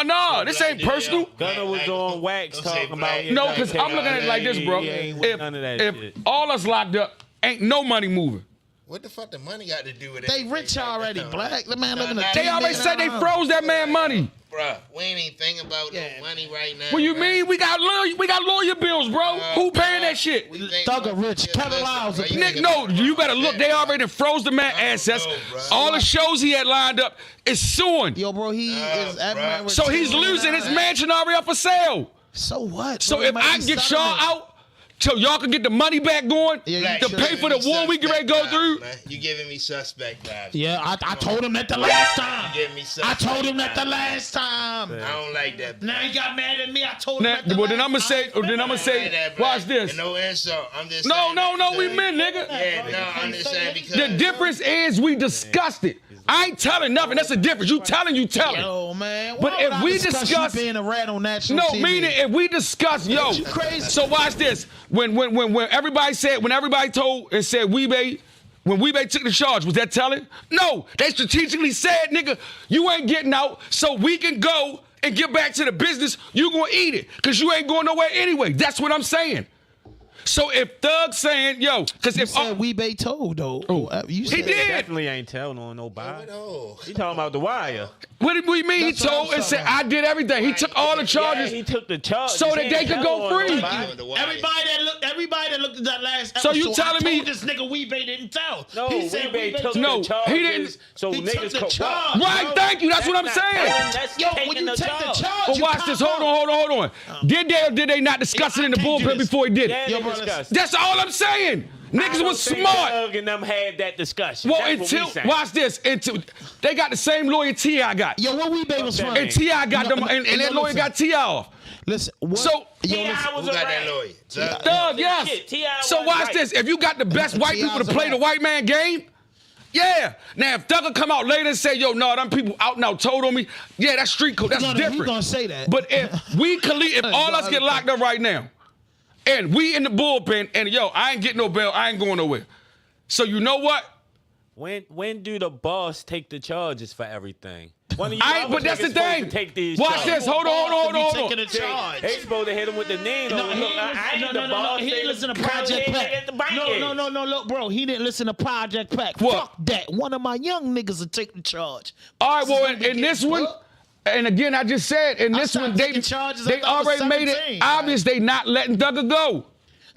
no, this ain't personal. Gunner was on wax Don't say talking black. about No, because I'm looking at it like this, bro. He ain't with none of that shit. If all us locked up, ain't no money moving. What the fuck the money got to do with it? They rich already, black. The man living a They already said they froze that man money. Bruh, we ain't even thinking about Yeah. no money right now. What you bruh. mean? We got lawyer bills, bro. Who paying that shit? We think- Thugger rich. Kevin Listen, Lyles. bruh, you Nick, niggas- no, you better look. They already froze the man assets. know, bruh. All the shows he had lined up is suing. Yo, bro, he is that man with So he's $2 losing his million. mansion already up for sale. So what? So bro? It if might I be get y'all settlement. out, so y'all can get the money back going Yeah, Black, to you pay giving for the me war we get ready to go suspect through. vibes, man. You giving me suspect vibes. Yeah, I told him that the last time. You giving me I suspect told him that the vibes. last time. I don't like that. Now he got mad at me. I told him Now, that the well, then last I'm gonna say, time. then I'm gonna I don't like say, that, black. watch this. And no insult. I'm just No, saying no, no, we because- men, nigga. Yeah, no, I'm just saying because The difference is we discussed it. I ain't telling nothing. That's the difference. You telling, you telling. Yo, man. But why if would I we discuss discuss- you being a rat on national No, TV? meaning if we discuss, yo. You crazy. So watch this. When everybody said, when everybody told and said Weebay, when Weebay took the charge, was that telling? No, they strategically said, nigga, you ain't getting out, so we can go and get back to the business. You gonna eat it, cause you ain't going nowhere anyway. That's what I'm saying. So if Thug's saying, yo, cause You if said Weebay told though. You he said did. Definitely ain't telling on nobody. No. He talking about the wire. What did we mean? That's He what told I'm and said, talking I did everything. He took all the charges. Yeah, he took the charge So that they could go free. Everybody that looked at that last So episode, you telling I me- told this nigga Weebay didn't tell. No, he said Weebay took No, the charges. he didn't. So He took niggas the could charge. Right, thank you. That's what I'm not saying. telling, That's Yo, when taking you the take the charge. charge, But you watch cop this. out. Hold on. Did they or did they not discuss it in the I can't do bullpen this. before he did Yeah, it? they bro, discussed. That's all I'm saying. Niggas was smart. Doug and them had that discussion. Well, That's what we until saying. watch this. Until they got the same lawyer T.I. got, Yo, what Weebay was that from? mean? and T.I. got them, and that lawyer listen. got T.I. off. Listen, what? So- yo, T.I. listen, was Who a got rat. that lawyer? Thug? Thug, yes. Shit, T.I. So was watch right. this. If you got the best white people to T.I.'s a play the rat. white man game, yeah. Now if Thugger come out later and say, yo, no, them people out now told on me, yeah, that's street code. That's He different. gonna say that. But if we if all us get locked up right now, and we in the bullpen, and yo, I ain't getting no bail, I ain't going nowhere. So you know what? When do the boss take the charges for everything? One of you I ain't, other but that's the niggas supposed thing. to take these Watch charges. this. Hold on. Taking the charge. They supposed to hit him with the name. No, he ain't no. He didn't listen to Project Pack. No. Look, bro, he didn't listen to Project Pack. What? Fuck that. One of my young niggas will take the charge. All right, well, This is gonna in be this getting one, booked. and again, I just said, in this stopped one, taking charges they after I was already made 17, it obvious they not letting Thugger go.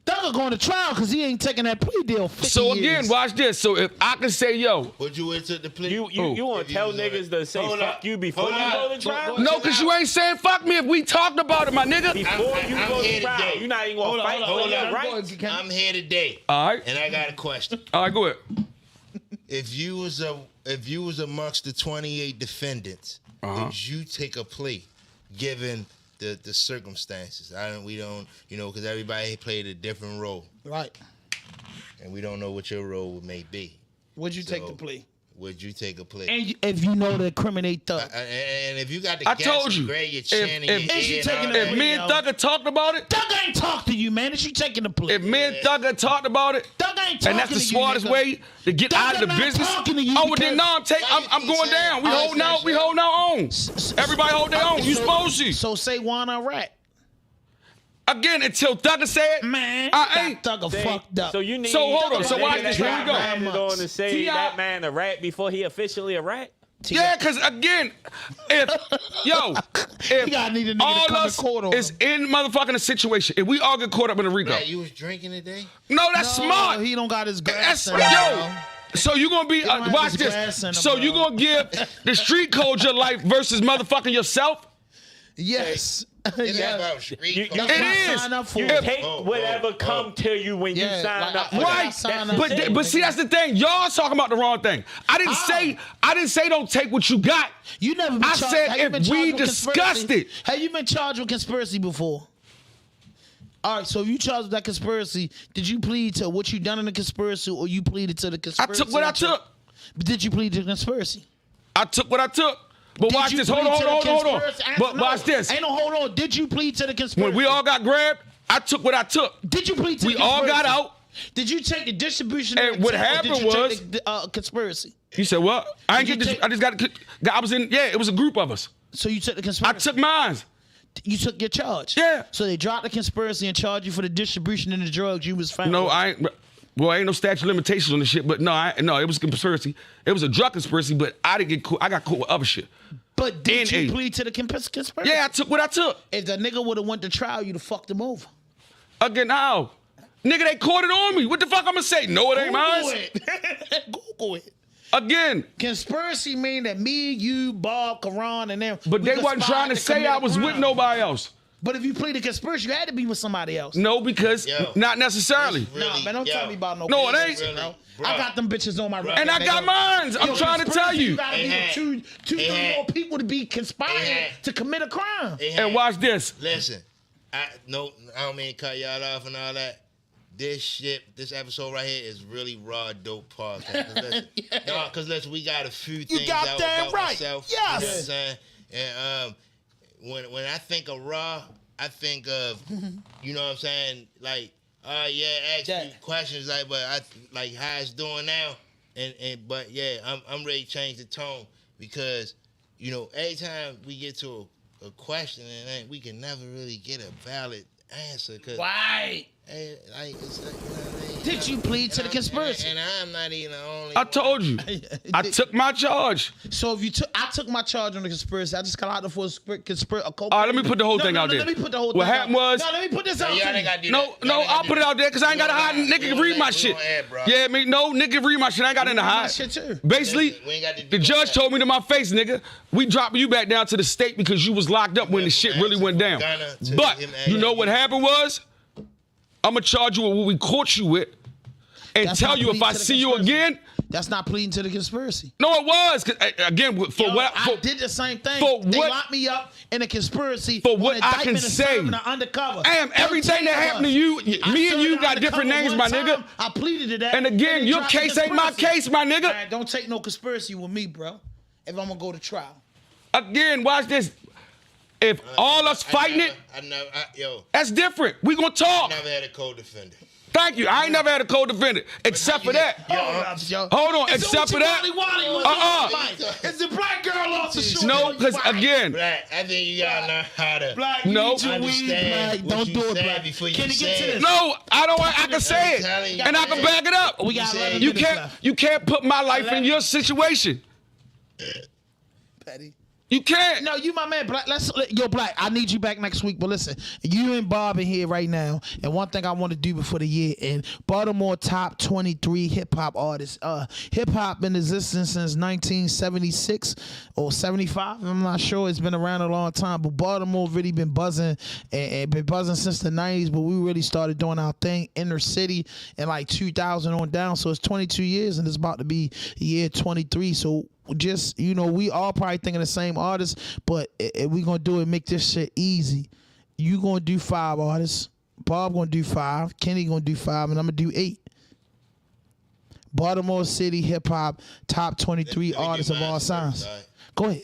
Thugger going to trial because he ain't taking that plea deal 50 So again, years. watch this. So if I can say, yo, Would you went to the plea? You want If to you tell was niggas to say Hold fuck up. you before Hold you up. go to trial? no, because you ain't saying fuck me if we talked about it, my nigga. Before you I'm go here to trial, today. you're not even gonna fight for your rights. I'm here today, All right. and I got a question. All right, go ahead. If you was amongst the 28 defendants, would you take a plea, given the circumstances? We don't, because everybody played a different role. Right. and we don't know what your role may be. Would you take the plea? Would you take a plea? And if you know to incriminate Thug. And if you got the I gas told you. and grade your chin and your if ear you and taking all the that, If me and Thug had talked about it, Thug ain't talk to you, man. Is you taking the plea? if me and Thug had talked about it, Thug ain't talking and that's the to you, smartest nigga. way to get Thug out of the not business. talking to you Oh, well then because- no, I'm going down. We holding out. We holding our own. Everybody hold their own. You supposed to. So say Juana Rat. Again, until Thugger said, Man, I ain't. Thugger fucked up. So you need. So hold on. the So nigga watch that this. Here we got go. ratted on to say T.I. that man a rat before he officially a rat. Yeah, because again, if gotta need a nigga to all come us and court on is him. in motherfucking a situation, if we all get caught up in a RICO, Right, you was drinking today? no, that's No, smart. He don't got his That's grass in him, yo. bro. So you gonna be don't have watch his grass in this. him, So bro. you gonna give the street code your life versus motherfucking yourself? Yes. It's Yeah. about street You- code. That's It what I is. signed up for. You If- take whatever come to you when Yeah, you sign like, up. I- for right. that. Sign That's up. the thing. But see, that's the thing. Y'all talking about the wrong thing. I didn't say don't take what you got. You never been I charged. said have you if been we charged with discussed conspiracy? it. Have you been charged with conspiracy before? All right, so if you charged with that conspiracy, did you plead to what you done in the conspiracy, or you pleaded to the I conspiracy? took what I took. But did you plead to the conspiracy? I took what I took. But Did watch you this. Hold plead on, to the hold on. conspiracy? But No, watch this. Ain't no hold on. Did you plead to the conspiracy? When we all got grabbed, I took what I took. Did you plead to We the all conspiracy? got out. Did you take the distribution? And of the what tip, or happened did you was- take the conspiracy. You said what? I ain't Did get you this. I just got. I was in. Yeah, it was a group of us. So you took the I conspiracy. took mine. You took your charge. Yeah. So they dropped the conspiracy and charged you for the distribution of the drugs you was found. No, with. I ain't. Well, ain't no statute of limitations on this shit. But no, it was a conspiracy. It was a drug conspiracy. But I didn't get caught. I got caught with other shit. But did you NA. plead to the conspiracy? Yeah, I took what I took. If the nigga would have went to trial, you'd have fucked him over. Again, how? Nigga, they caught it on me. What the fuck I'm gonna say? No, it ain't mine. Google it. Google it. Again, Conspiracy mean that me, you, Bob, Karan, and them. but we they wasn't conspired trying to say commit I a was with crime. nobody else. But if you pleaded conspiracy, you had to be with somebody else. No, because Yo. not necessarily. It's really- Nah, man, don't yo, tell me about no. No, it business, ain't. bro. Bro. I got them bitches on my record. And I got nigga. mines. I'm Yo, trying to tell conspiracy, you. gotta be with Hey, two hey, more people to be conspiring hey, to commit a crime. Hey, And watch this. Listen, I don't mean to cut y'all off and all that. This episode right here is really RawDope Podcast. 'Cause listen, Yeah. listen, we got a few things got out that about right. myself. Yes. You know what I'm saying? And when I think of Raw, I think of, you know what I'm saying, like, ask Yeah. you questions like, but I like how it's doing now, but yeah, I'm ready to change the tone because, you know, every time we get to a question and we can never really get a valid answer because Why? like, it's like, you know what I mean? Did you plead to the conspiracy? And I'm not even the only. I told you. I took my charge. So if you took, I took my charge on the conspiracy. I just got out for a conspiracy. All right, let me put the whole thing out there. Let me put the whole What thing happened out. was- No, let me put this out. Y'all to ain't you. gotta do No, that. no, Y'all ain't I'll gotta put do it out there because I ain't got to We hide. on Nigga air. can read my We shit. on air, bro. Yeah, nigga can read my shit. I ain't got nothing to read my hide. shit too. Basically, Listen, we ain't got to do the judge that. told me to my face, nigga, we dropping you back down to the state because you was locked up when the shit really went down. Ghana to But him you and know you. what happened was? I'm going to charge you with what we caught you with and That's tell not you if pleading I to the see you conspiracy. again. That's not pleading to the conspiracy. No, it was. 'Cause, again, for Yo, what? I For, did the same thing. for They what- locked me up in a conspiracy For on what I can indictment and say. serving an undercover. Everything that 13 happened to of you, us. me I and served you an got different undercover names, my one nigga. time. I pleaded to that. And again, they your dropped the case ain't my conspiracy. case, my nigga. Man, don't take no conspiracy with me, bro. If I'm gonna go to trial. Again, watch this. If all us fighting it, that's different. We gonna talk. I never had a co-defendant. Thank you. I ain't never had a co-defendant except for that. Hold on, It's except for that. It's the black girl off the shoe. No, because again, Black, I think you gotta learn how to Black, No. you need your weed, understand black. what Don't you do it, said black. before you Can you get say to it. this? no, I don't. I can say I'm telling it, you. and I can back it up. We got 11 You minutes can't. left. You can't put my life in your situation. Petty. You can't. No, you my man, Black. Black. I need you back next week. But listen, you and Bob in here right now. And one thing I want to do before the year and Baltimore top 23 hip hop artists. Hip hop been in existence since 1976 or 75. I'm not sure. It's been around a long time. But Baltimore really been buzzing and been buzzing since the 90s. But we really started doing our thing inner city in like 2000 on down. So it's 22 years and it's about to be year 23. So just, you know, we all probably thinking the same artists, but if we gonna do it, make this shit easy. You gonna do 5 artists, Bob gonna do 5, Kenny gonna do 5, and I'm gonna do 8. Baltimore City hip hop top 23 artists of all times. Go ahead.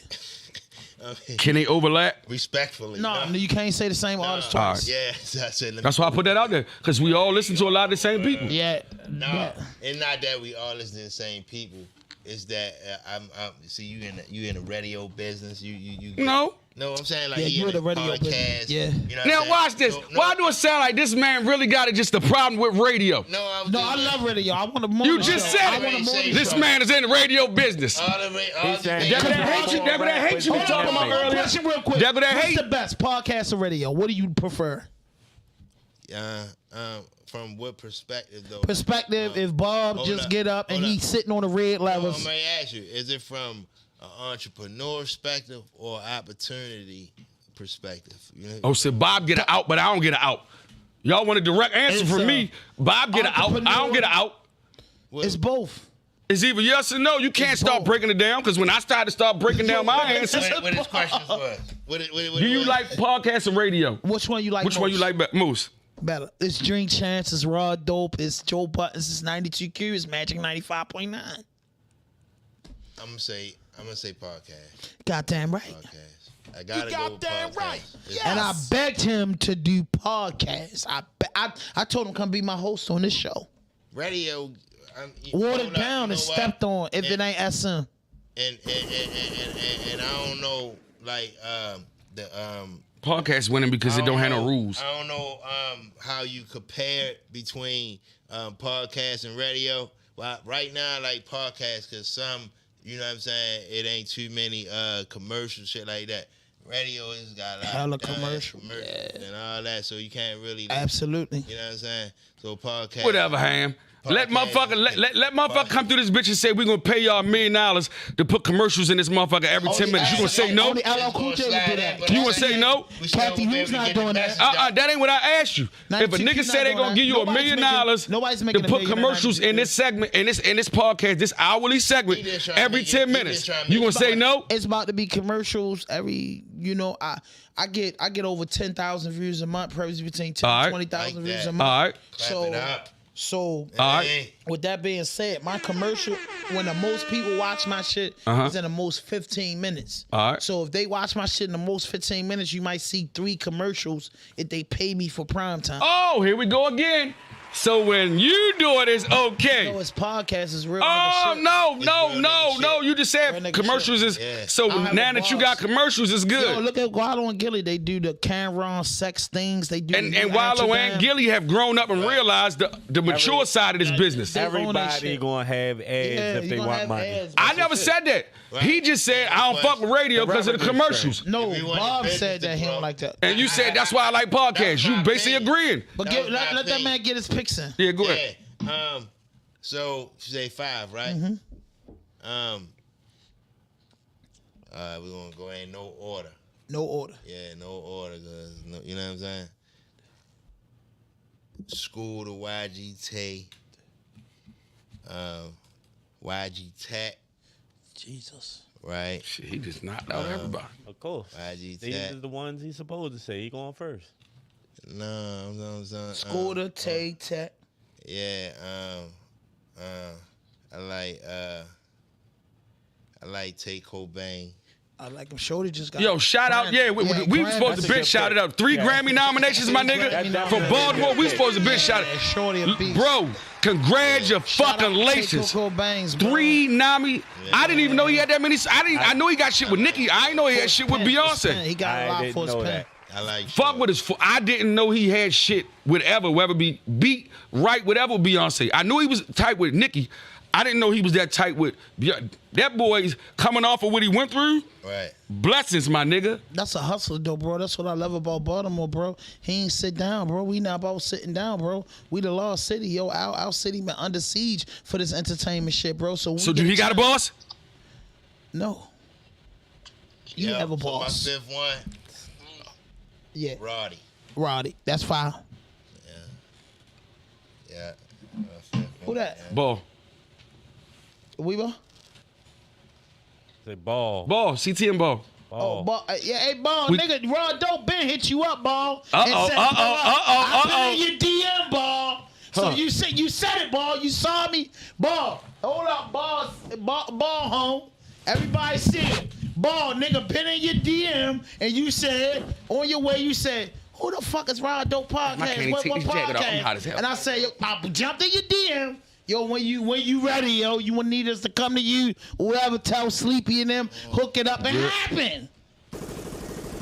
Can they overlap? Respectfully. No, you can't say the same artist twice. Yeah, I said, That's why I put that out there, because we all listen to a lot of the same people. Yeah. No, it's not that we all listen to the same people. It's that I'm see you in the radio business. You No. No, I'm saying like Yeah, you you in the the radio podcast. business. Yeah. You know what I'm Now saying? watch this. Why do it sound like this man really got just a problem with radio? No, I love radio. I want to more. You just said it. This man is in the radio business. All saying- Devil that hates you. Devil that hates you. We talking about earlier. Question real quick. Devil that What's hate. the best, podcast or radio? What do you prefer? From what perspective though? Perspective, if Bob hold just up, get up and hold he's up. sitting on the red I'm levels. gonna ask you: is it from an entrepreneur perspective or opportunity perspective? You know? Oh, so Bob get an out, but I don't get an out. Y'all want a direct answer It's, from me? Bob get an out. I don't get an out. It's both. It's either yes or no. You can't start both. breaking it down, because when I started to start breaking down my answers, What his question was? do you like podcasts or radio? Which one you like? Which one you like most? better? It's Drink Chance. It's RawDope. It's Joe Buttons. It's 92Q. It's Magic 95.9. I'm gonna say podcast. Goddamn right. Podcast. I gotta go with Goddamn podcast. right. It's- And I begged him to do podcasts. I told him come be my host on this show. Radio. Watered down and stepped on if it ain't SM. And I don't know like the Podcast winning because it don't have no rules. I don't know how you compare it between podcast and radio. Well, right now, I like podcast because some, you know what I'm saying, it ain't too many commercial shit like that. Radio has got a lot Hella of commercial. and all that, so you can't really, Absolutely. you know what I'm saying? So podcast. Whatever, Ham. Let motherfucker let motherfucker come through this bitch and say we're gonna pay y'all $1 million to put commercials in this motherfucker every 10 minutes. You gonna say no? Only LL Cool J would do that. You gonna say no? Kathy Hughes not doing that. That ain't what I asked you. If a nigga say they gonna give you $1 million nobody's making to $1 put million commercials in this segment, in this podcast, this hourly segment, every 10 minutes, you gonna say no? It's about to be commercials every, I get over 10,000 views a month, probably between 10 and 20,000 views a month. All right. So All right. with that being said, my commercial, when the most people watch my shit, is in the most 15 minutes. All right. So if they watch my shit in the most 15 minutes, you might see 3 commercials if they pay me for prime time. Oh, here we go again. So when you do it, it's okay. So his podcast is real. Oh, nigga shit. no. You just Real said nigga commercials shit. is, Yeah. so I have now a that you boss. got commercials, it's good. Yo, look at Wallow and Gilly. They do the Cameron sex things. They do And the Wallow and Amsterdam. Gilly have grown up and realized the mature side of this business. They own that Everybody shit. gonna have ads if you they gonna want have money. ads, I but never shit. said that. He just said I don't fuck with radio because of the revenue commercials. No, If we want Bob the said business that to he don't grow. like that. And you said that's why I like podcasts. You my basically opinion. agreeing. But That was my let that opinion. man get his picks in. Yeah, go ahead. Yeah. So say 5, right? We're gonna go in no order. No order. Yeah, no order, cause you know what I'm saying. School to YG YG Tech, Jesus. right? Shit, he just knocked out everybody. Of course. YG These Tech. are the ones he's supposed to say. He going first. No, I'm Scooter, Tay, Tech. Yeah, I like Take Cobain. I like him. Shorty just got. Yo, shout out. Yeah, we Grammy. supposed to That's a bitch good shout it pick. out. 3 Yeah. Grammy nominations, my nigga. Grammy From nominations. Baltimore, we supposed to bitch shout it. Shorty a beast. Bro, congratulations. Shout out Tay Cobain's, bro. 3 nomi. I didn't even know he had that many. I know he got shit with Nicki. I didn't know he had shit with Beyonce. He got a I lot didn't for his know pen. that. I like Fuck with his. I didn't know he had shit with whether it be beat, right, whatever with Beyonce. I knew he was tight with Nicki. I didn't know he was that tight with Beyonce. That boy's coming off of what he went through. Right. Blessings, my nigga. That's a hustler, though, bro. That's what I love about Baltimore, bro. He ain't sit down, bro. We not about sitting down, bro. We the lost city, yo. Our city been under siege for this entertainment shit, bro. So So do he got a boss? No. You have a boss. So my 5th one, Yeah. Roddy. Roddy. That's fine. Yeah. My 5th one. Who that? Ball. Weaver? Say ball. Ball. CT and ball. Oh, ball. Yeah, hey, ball, We- nigga. RawDope Ben hit you up, ball. Uh-oh, and said, uh-oh, uh-oh, I've uh-oh. been in your DM, ball. So you said it, Ball. You saw me, Ball. Hold up, Ball home. Everybody see it. Ball, nigga, been in your DM, and you said on your way, you said, "Who the fuck is RawDope Podcast? What podcast?" And I said, yo, I jumped in your DM. Yo, when you ready, yo, you would need us to come to you, whoever, tell Sleepy and them, hook it up. It happened.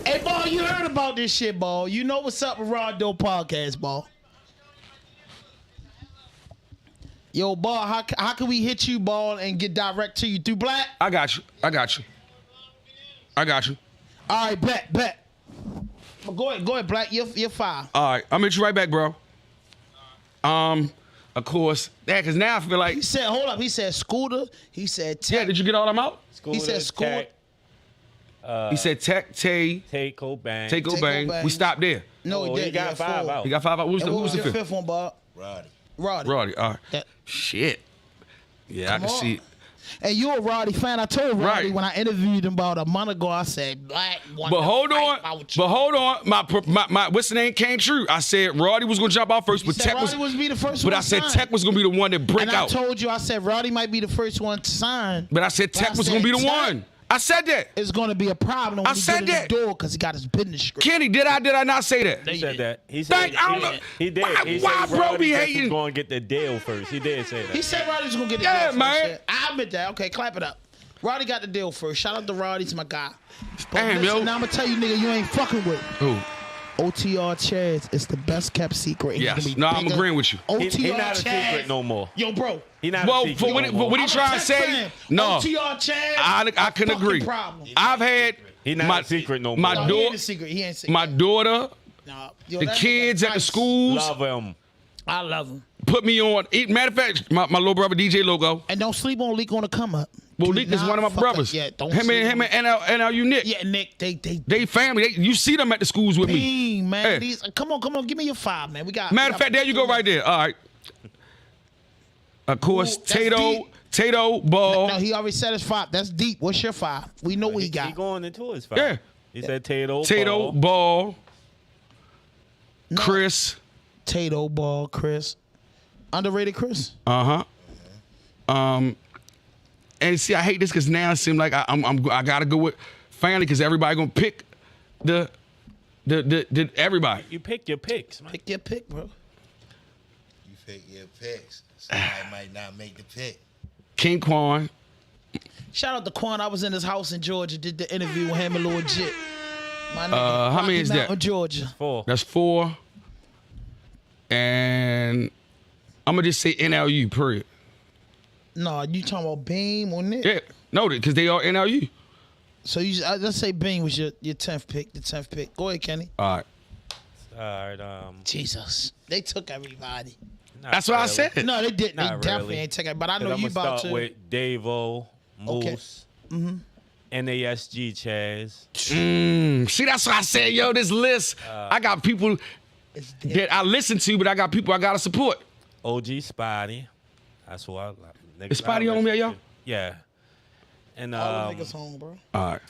Hey, Ball, you heard about this shit, Ball. You know what's up with RawDope Podcast, Ball. Yo, Ball, how can we hit you, Ball, and get direct to you through Black? I got you. All right, bet. Go ahead, Black. You're fine. All right, I'm gonna hit you right back, bro. Of course, because now I feel like he said, hold up. He said Scooter. He said Tech. Yeah, did you get all them out? Scooter, he said Scooter. He said Tech, Take Bang. We stopped there. No, he did. He got 5 out. He got 5 out. Who was the fifth one, Bob? Roddy. All right. Shit. Yeah, I can see it. And you're a Roddy fan. I told Roddy when I interviewed him about a month ago, I said, Black. But hold on. My what's the name came true. I said Roddy was gonna jump out first, but Tech was be the first but one. I said sign. Tech was gonna be the one that break out. I told you, I said Roddy might be the first one to sign. But I said Tech was gonna be the one. I said that. It's going to be a problem when I said get in the door because he got his business straight. Kenny, did I not say that? He said that. He said he did. Why bro be hating? He's going to get the deal first. He did say that. He said Roddy's going to get the deal first. Man. I admit that. Okay, clap it up. Roddy got the deal first. Shout out to Roddy. He's my guy. But Damn, listen, yo. now I'm going to tell you, nigga, you ain't fucking with. Who? OTR Chaz is the best kept secret. Yes. No, I'm agreeing with you. OTR He not a Chaz. secret no more. Yo, bro. He not a secret for what he trying to say? No. OTR Chaz. I can agree. Problem. I've had He not a secret no more. No, he ain't a secret. He ain't secret. My daughter, Nah, yo, the that kids nigga at the nice. schools Love him. I love him. put me on. Matter of fact, my little brother DJ Logo. And don't sleep on Leak on the come up. Well, Leak is one of my brothers. Yeah, don't him sleep and NLU Nick. Yeah, Nick, They family. You see them at the schools with me. Man, Hey. these, come on, give me your 5, man. We got. Matter of fact, there you go right there. All right. Of course, Ooh, that's Tato, Ball. No, he already said his 5. That's deep. What's your 5? We know what he got. He going into his 5. Yeah. He said Tato, Ball, No. Chris. Tato, Ball, Chris. Underrated Chris. And see, I hate this because now it seems like I gotta go with family because everybody gonna pick the everybody. You pick your picks, man. Pick your pick, bro. You pick your picks. Somebody might not make the pick. King Quan. Shout out to Quan. I was in his house in Georgia, did the interview with him and Lil Jit. My nigga, How many is that? Mountain, Georgia. 4. That's 4. And I'm gonna just say NLU. Period. No, you talking about Beam or Nick? Yeah, no, because they are NLU. So you let's say Beam was your 10th pick, the 10th pick. Go ahead, Kenny. All right. All right. Jesus, they took everybody. That's what I said. No, they didn't. They Not definitely really. ain't take it. But I know I'm you gonna about start to. with Davo, Moose, NASG Chaz. See, that's what I said, yo. This list, I got people that I listen to, but I got people I gotta support. OG Spotty. That's who I like. Is Spotty on there, yo? Yeah. And All the niggas home, bro. All right.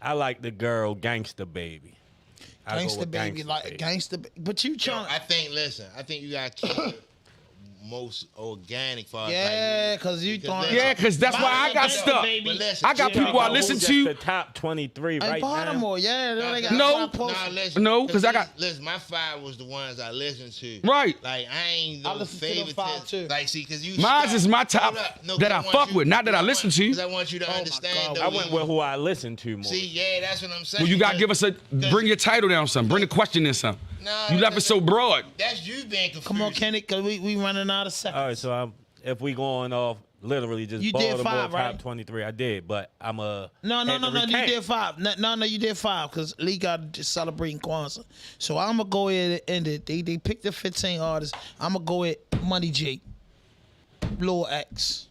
I like the girl Gangsta Baby. I go Gangsta with baby, Gangsta like Baby. gangsta. But you trying? I think you got to keep it most organic for us. Yeah, because you throwing. Yeah, because that's why I got Gangsta stuck. Baby. But listen, I got people I listen Who's to. just the top 23 In right now. Baltimore, yeah. They got No. five posts. listen. No, 'cause I got- Listen, my 5 was the ones I listened to. Right. Like, I ain't I no listen to them favorite. 5 too. Like, see, because you. Mine's is my top Hold up. No, that 'cause I want fuck you- with, not that I listen to. Because I want you to understand, God. though. I went with who I listen to more. See, yeah, that's what I'm saying. Well, you gotta because- give us bring your title down some. Bring the question in some. Nah, You left it so broad. That's you being confused. Come on, Kenny, because we running out of seconds. All right, so if we going off literally just You did Baltimore 5, top right? 23, I did, but I'm a No, you did 5. No, you did 5 because Lee got just celebrating Kwanzaa. So I'm gonna go ahead and end it. They picked the 15 artists. I'm gonna go with Money Jake, Lil X.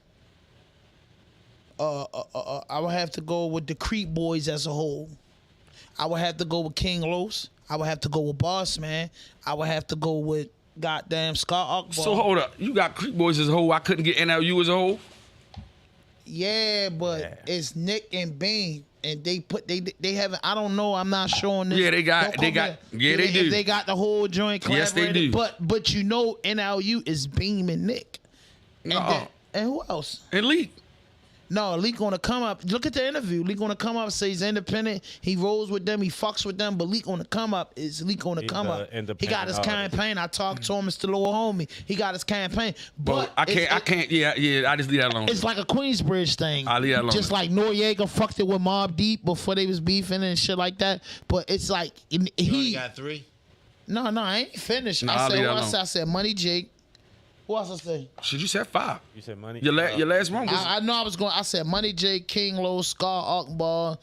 I would have to go with the Creep Boys as a whole. I would have to go with King Los. I would have to go with Boss Man. I would have to go with goddamn Scott Akbar. So hold up. You got Creek Boys as a whole. I couldn't get NLU as a whole. Yeah, but Yeah. it's Nick and Bean. And they haven't. I don't know. I'm not showing this. Yeah, they got. Don't come here. Yeah, they do. They got the whole joint. Yes, they do. But you know, NLU is Beam and Nick. And who else? And Leak. No, Leak gonna come up. Look at the interview. Leak gonna come up. Say he's independent. He rolls with them. He fucks with them. But Leak gonna come up. Is Leak gonna come up? He got his campaign. I talked to him, Mr. Little Homie. He got his campaign. But I can't. Yeah. I just leave that alone. It's like a Queensbridge thing. I leave that alone. Just like Noriega fucked it with Mobb Deep before they was beefing and shit like that. But it's like You only he. got 3? No, I ain't finished. No, I leave that said, alone. I said Money Jake. What else I say? Should you said 5? You said money. Your last one was. I know I was going. I said Money Jake, King Low, Scar Akbar,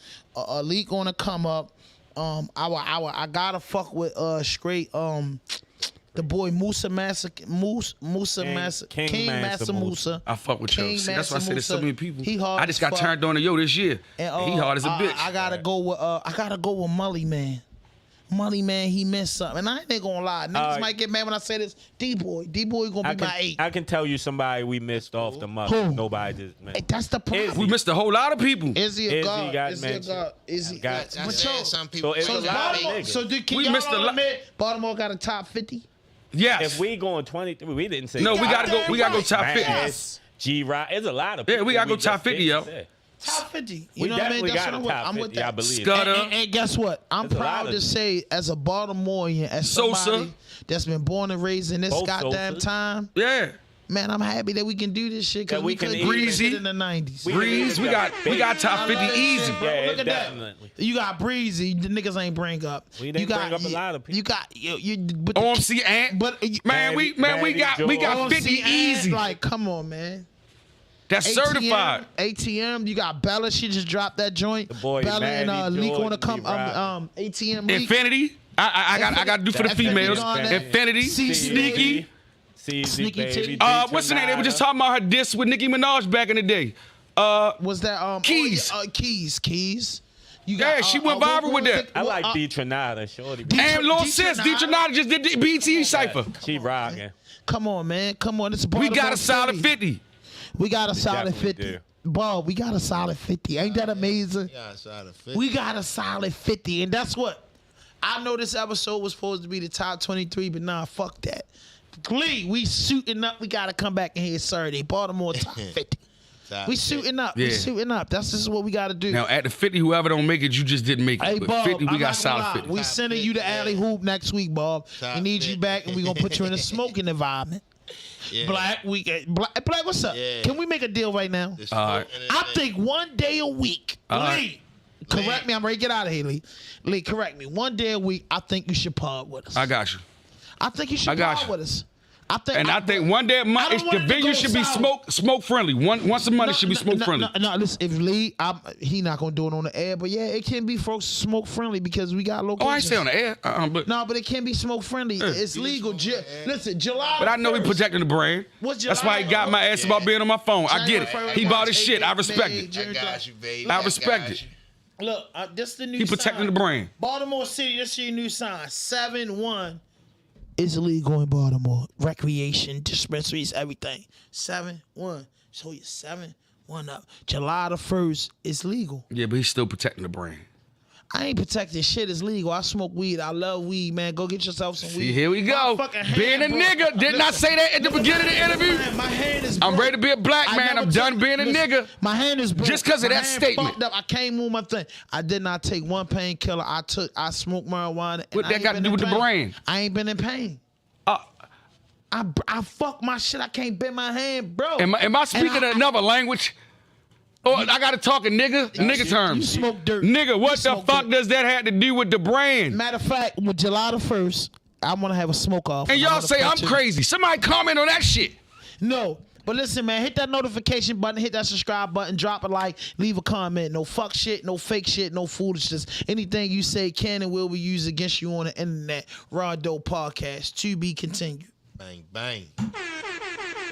Leak gonna come up. I gotta fuck with straight the boy Musa Massacre, King Master Musa. I fuck with you. King See, that's why I Master said there's so Musa. many people. He hard I just as got fuck. turned on to yo this year. And, He hard as a bitch. I gotta go with Mully Man. Mully Man, he missed something. And I ain't gonna lie. Niggas might get mad when I say this. D-Boy gonna be my 8. I can tell you somebody we missed off the month. Who? Nobody just man. Hey, that's the problem. We missed a whole lot of people. Is he a god? got Is he a mentioned. god? Is he? Got- I But said yo, some people. So it's So a is lot of Baltimore. niggas. So can We y'all missed a lot. admit Baltimore got a top 50? Yes. If we going 23, we didn't say. No, we that. gotta go. We gotta go top 50. Mass, G-Rock. It's a lot of Yeah, people. we gotta go just top 50, yo. didn't say. Top 50. You We know what I mean? definitely That's got what a top I'm 50. with I that. believe. Scudder. And guess what? I'm There's a lot proud of to them. say, as a Baltimorean, as Sosa. somebody that's been born and raised in this Both goddamn Sosas. time, Yeah. man, I'm happy that we can do this shit because That we we can couldn't eat. do this Breezy. shit in the 90s. Breeze. We got top 50 easy. Bro, Yeah, look at definitely. that. You got Breezy. The niggas ain't bring up. We didn't you got, bring up a lot of people. You got but the- OMC Ant. But Man, we Randy got George. 50 easy. Like, come on, man. That's certified. ATM, you got Bella. She just dropped that joint. The boy, Bella and Manny Leak George, want to come. D-Rock. ATM Leak. Infinity. I got to do for the Infinity females. gone there. Infinity. C- Sneaky. Sneaky Baby, titty. What's the name? They were just talking about her diss with Nicki Minaj back in the day. Was that Keys. Keys. You Yeah, she went viral with that. I like D Trinata, shorty. And Lil D- Sis, D- D-Trinata just did the BT Cypher. She rocking. Come on, man. Come on. It's a We got a solid 50. We got a solid definitely 50. do. Bob, we got a solid 50. Ain't that amazing? Yeah, outside of 50. We got a solid 50. And that's what I know this episode was supposed to be the top 23, but nah, fuck that. Glee, we shooting up. We got to come back in here Saturday. Baltimore top 50. Top We 50. shooting up. Yeah. We shooting up. That's just what we got to do. Now at the 50, whoever don't make it, you just didn't make it. Hey, But Bob, 50, we I'm got not solid gonna lie. 50. We Top sending you 50, the alley hoop next week, Bob. Top We need you 50. back, and we gonna put you in a smoking environment. Yeah. Black, what's up? Yeah. Can we make a deal right now? This All right. food and I everything. think one day a week. All Lee, right. correct me. I'm ready to get out of here, Lee. Lee, correct me. One day a week, I think you should pod with us. I got you. I think you should I got pod you. with us. I think. And I think one day a month, I don't want the it to venue go should be south. smoke friendly. Once a month, it should be smoke friendly. No, listen. If Lee, he not gonna do it on the air, but yeah, it can be folks smoke friendly because we got locations. Oh, I ain't say on the air. But No, but it can be smoke friendly. It's legal. Listen, July. I know he 1st. protecting the brand. What's That's why he July- got my ass about being on my phone. I get January it. He 1st, bought his shit. I respect May, it. June, I got you, baby. I respect got it. you. Look, this the new. He protecting sign. the brand. Baltimore City. This is your new sign. 7-1 is illegal in Baltimore. Recreation, dispensaries, everything. 7-1. So you're 7-1 up. July the 1st is legal. Yeah, but he's still protecting the brand. I ain't protecting shit. It's legal. I smoke weed. I love weed, man. Go get yourself some weed. See, here we go. My fucking Being hand, a bro. nigga. Didn't I say that at the beginning of the interview? Man, my hand is I'm broke. ready to be a black I man. never I'm done took- being a listen, nigga. My hand is broke. Just 'cause of My that hand statement. fucked up. I can't move my thing. I did not take one painkiller. I smoked marijuana. and What I that ain't got to been do in with the pain. brand? I ain't been in pain. Uh, I fuck my shit. I can't bend my hand, bro. Am I speaking I- another language? Or I got to talk in nigga terms. You smoke dirt. Nigga, You what the smoke fuck dirt. does that have to do with the brand? Matter of fact, with July the 1st, I want to have a smoke off. And I y'all wanna say I'm put you- crazy. Somebody comment on that shit. No. But listen, man, hit that notification button, hit that subscribe button, drop a like, leave a comment. No fuck shit, no fake shit, no foolishness. Anything you say can and will be used against you on the internet. RawDope Podcast, to be continued. Bang, bang.